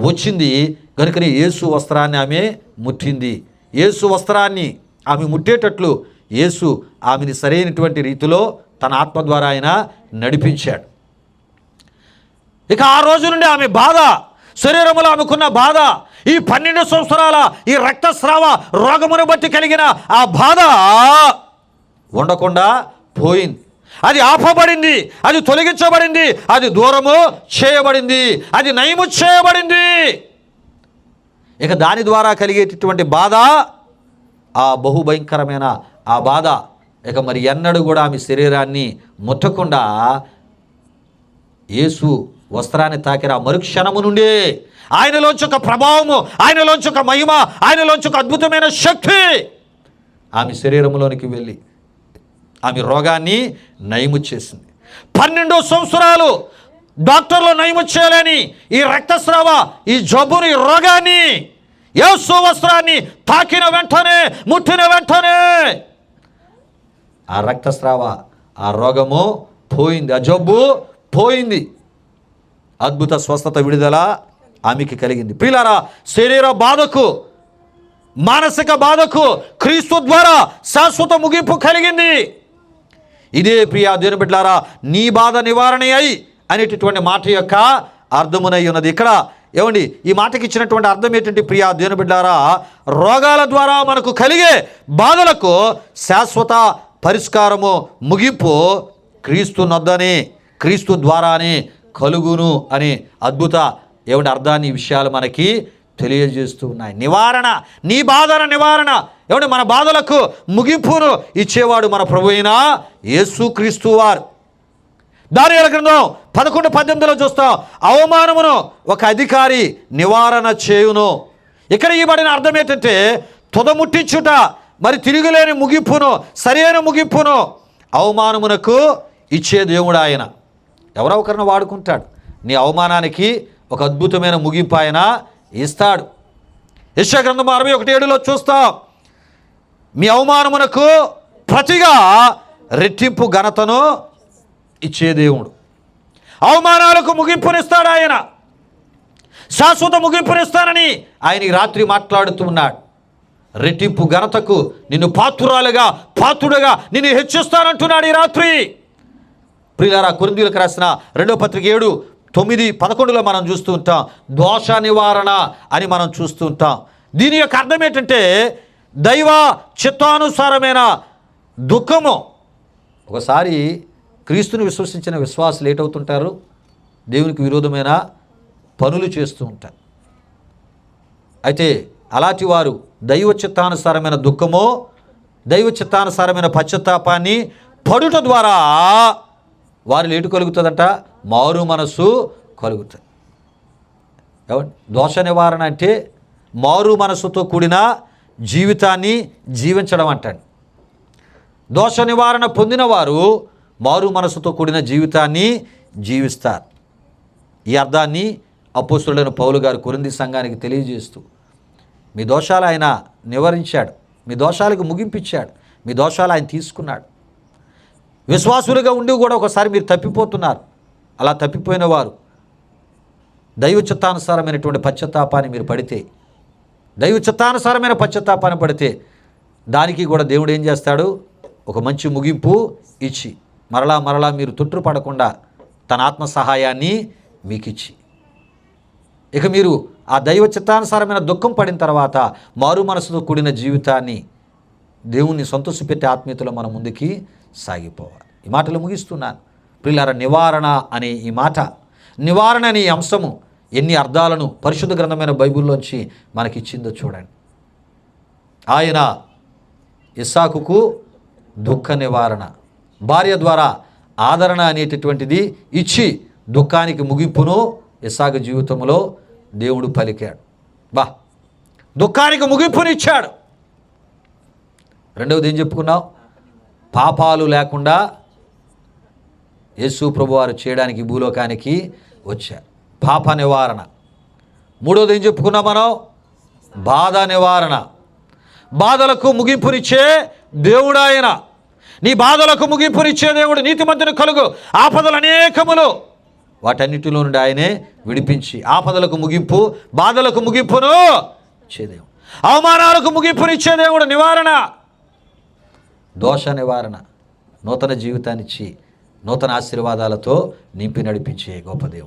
వచ్చింది. కనుకనే యేసు వస్త్రాన్ని ఆమె ముట్టింది. యేసు వస్త్రాన్ని ఆమె ముట్టేటట్లు యేసు ఆమెని సరైనటువంటి రీతిలో తన ఆత్మ ద్వారా ఆయన నడిపించాడు. ఇక ఆ రోజు నుండి ఆమె బాధ, శరీరంలో ఆమెకున్న బాధ, ఈ 12 సంవత్సరాల ఈ రక్తస్రావ రోగమును బట్టి కలిగిన ఆ బాధ ఉండకుండా పోయింది. అది ఆపబడింది, అది తొలగించబడింది, అది దూరము చేయబడింది, అది నయము చేయబడింది. ఇక దాని ద్వారా కలిగేటటువంటి బాధ, ఆ బహుభయంకరమైన ఆ బాధ ఇక మరి ఎన్నడూ కూడా ఆమె శరీరాన్ని ముట్టకుండా యేసు వస్త్రాన్ని తాకిన ఆ మరుక్షణము నుండి ఆయనలోంచి ఒక ప్రభావము, ఆయనలోంచి ఒక మహిమ, ఆయనలోంచి ఒక అద్భుతమైన శక్తి ఆమె శరీరంలోనికి వెళ్ళి ఆమె రోగాన్ని నయము చేసింది. 12 సంవత్సరాలు డాక్టర్లు నయము చేయలేని ఈ రక్తస్రావ, ఈ జబ్బుని, ఈ రోగాన్ని యేసు వస్త్రాన్ని తాకిన వెంటనే, ముట్టిన వెంటనే ఆ రక్తస్రావ, ఆ రోగము పోయింది, ఆ జబ్బు పోయింది. అద్భుత స్వస్థత, విడుదల ఆమెకి కలిగింది. ప్రియులారా, శరీర బాధకు, మానసిక బాధకు క్రీస్తు ద్వారా శాశ్వత ముగింపు కలిగింది. ఇదే ప్రియా దేవుని బిడ్డలారా నీ బాధ నివారణ అయి అనేటటువంటి మాట యొక్క అర్థమునై ఉన్నది. ఇక్కడ ఏమండి ఈ మాటకి ఇచ్చినటువంటి అర్థం ఏంటంటే ప్రియా దేవుని బిడ్డలారా, రోగాల ద్వారా మనకు కలిగే బాధలకు శాశ్వత పరిష్కారము ముగింపు క్రీస్తు నొద్దని, క్రీస్తు ద్వారానే కలుగును అనే అద్భుత ఏమంటే అర్థాన్ని ఈ విషయాలు మనకి తెలియజేస్తూ ఉన్నాయి. నివారణ, నీ బాధల నివారణ ఏమంటే మన బాధలకు ముగింపును ఇచ్చేవాడు మన ప్రభు అయిన యేసుక్రీస్తు వారు. దానియేలు గ్రంథం 11:18 చూస్తాం, అవమానమును ఒక అధికారి నివారణ చేయును. ఇక్కడ ఇవ్వబడిన అర్థం ఏంటంటే తుదముట్టించుట, మరి తిరుగులేని ముగింపును, సరైన ముగింపును అవమానమునకు ఇచ్చే దేవుడు ఆయన. ఎవరో ఒకరిని వాడుకుంటాడు, నీ అవమానానికి ఒక అద్భుతమైన ముగింపు ఆయన ఇస్తాడు. యెషయా గ్రంథం 61:7 చూస్తాం, మీ అవమానమునకు ప్రతిగా రెట్టింపు ఘనతను ఇచ్చే దేవుడు. అవమానాలకు ముగింపునిస్తాడు ఆయన, శాశ్వత ముగింపునిస్తానని ఆయన ఈ రాత్రి మాట్లాడుతూ ఉన్నాడు. రెట్టింపు ఘనతకు నిన్ను పాత్రుడుగా నిన్ను హెచ్చిస్తానంటున్నాడు ఈ రాత్రి. ప్రియులారా, కొరింథీయులకు రాసిన 2వ పత్రిక 7:9-11 మనం చూస్తూ ఉంటాం, దోష నివారణ అని మనం చూస్తూ ఉంటాం. దీని యొక్క అర్థం ఏంటంటే దైవ చిత్తానుసారమైన దుఃఖము. ఒకసారి క్రీస్తుని విశ్వసించిన విశ్వాసులు ఏటవుతుంటారు, దేవునికి విరోధమైన పనులు చేస్తూ ఉంటారు. అయితే అలాంటి వారు దైవ చిత్తానుసారమైన దుఃఖము, దైవ చిత్తానుసారమైన పశ్చాత్తాపాన్ని పడుట ద్వారా వారు ఏటు కలుగుతుందట, మారు మనసు కలుగుతుంది. దోష నివారణ అంటే మారు మనసుతో కూడిన జీవితాన్ని జీవించడం అంటాడు. దోష నివారణ పొందిన వారు మారు మనసుతో కూడిన జీవితాన్ని జీవిస్తారు. ఈ అర్థాన్ని అపోస్తలుడైన పౌలు గారు కొరింథీ సంఘానికి తెలియజేస్తూ, మీ దోషాలు ఆయన నివారించాడు, మీ దోషాలకు ముగింపిచ్చాడు, మీ దోషాలు ఆయన తీసుకున్నాడు. విశ్వాసులుగా ఉండి కూడా ఒకసారి మీరు తప్పిపోతున్నారు. అలా తప్పిపోయిన వారు దైవ చిత్తానుసారమైనటువంటి పశ్చాత్తాపాన్ని మీరు పడితే, దైవ చిత్తానుసారమైన పశ్చాత్తాపాన్ని పడితే దానికి కూడా దేవుడు ఏం చేస్తాడు, ఒక మంచి ముగింపు ఇచ్చి మరలా మీరు తొట్టుపడకుండా తన ఆత్మ సహాయాన్ని మీకు ఇచ్చి, ఇక మీరు ఆ దైవ చిత్తానుసారమైన దుఃఖం పడిన తర్వాత మారు మనసుతో కూడిన జీవితాన్ని దేవుణ్ణి సంతోషపెట్టే ఆత్మీయతలో మనం ముందుకి సాగిపోవాలి. ఈ మాటలు ముగిస్తున్నాను. ప్రియులారా, నివారణ అనే ఈ మాట, నివారణ అనే ఈ అంశము ఎన్ని అర్థాలను పరిశుద్ధ గ్రంథమైన బైబిల్లోంచి మనకిచ్చిందో చూడండి. ఆయన ఇస్సాకుకు దుఃఖ నివారణ, భార్య ద్వారా ఆదరణ అనేటటువంటిది ఇచ్చి దుఃఖానికి ముగింపును ఇస్సాకు జీవితంలో దేవుడు పలికాడు. దుఃఖానికి ముగింపునిచ్చాడు. రెండవది ఏం చెప్పుకున్నాం, పాపాలు లేకుండా యేసు ప్రభువారు చేయడానికి భూలోకానికి వచ్చారు, పాప నివారణ. మూడవది ఏం చెప్పుకున్నాం మనం, బాధ నివారణ. బాధలకు ముగింపునిచ్చే దేవుడు ఆయన. నీ బాధలకు ముగింపునిచ్చే దేవుడు. నీతిమంతుని కలుగు ఆపదలు అనేకములు, వాటన్నిటిలో నుండి ఆయనే విడిపించి ఆపదలకు ముగింపు, బాధలకు ముగింపును ఇచ్చే దేవుడు. అవమానాలకు ముగింపునిచ్చే దేవుడు. నివారణ, దోష నివారణ, నూతన జీవితాన్నిచ్చి నూతన ఆశీర్వాదాలతో నింపి నడిపించే గొప్ప దేవుడు.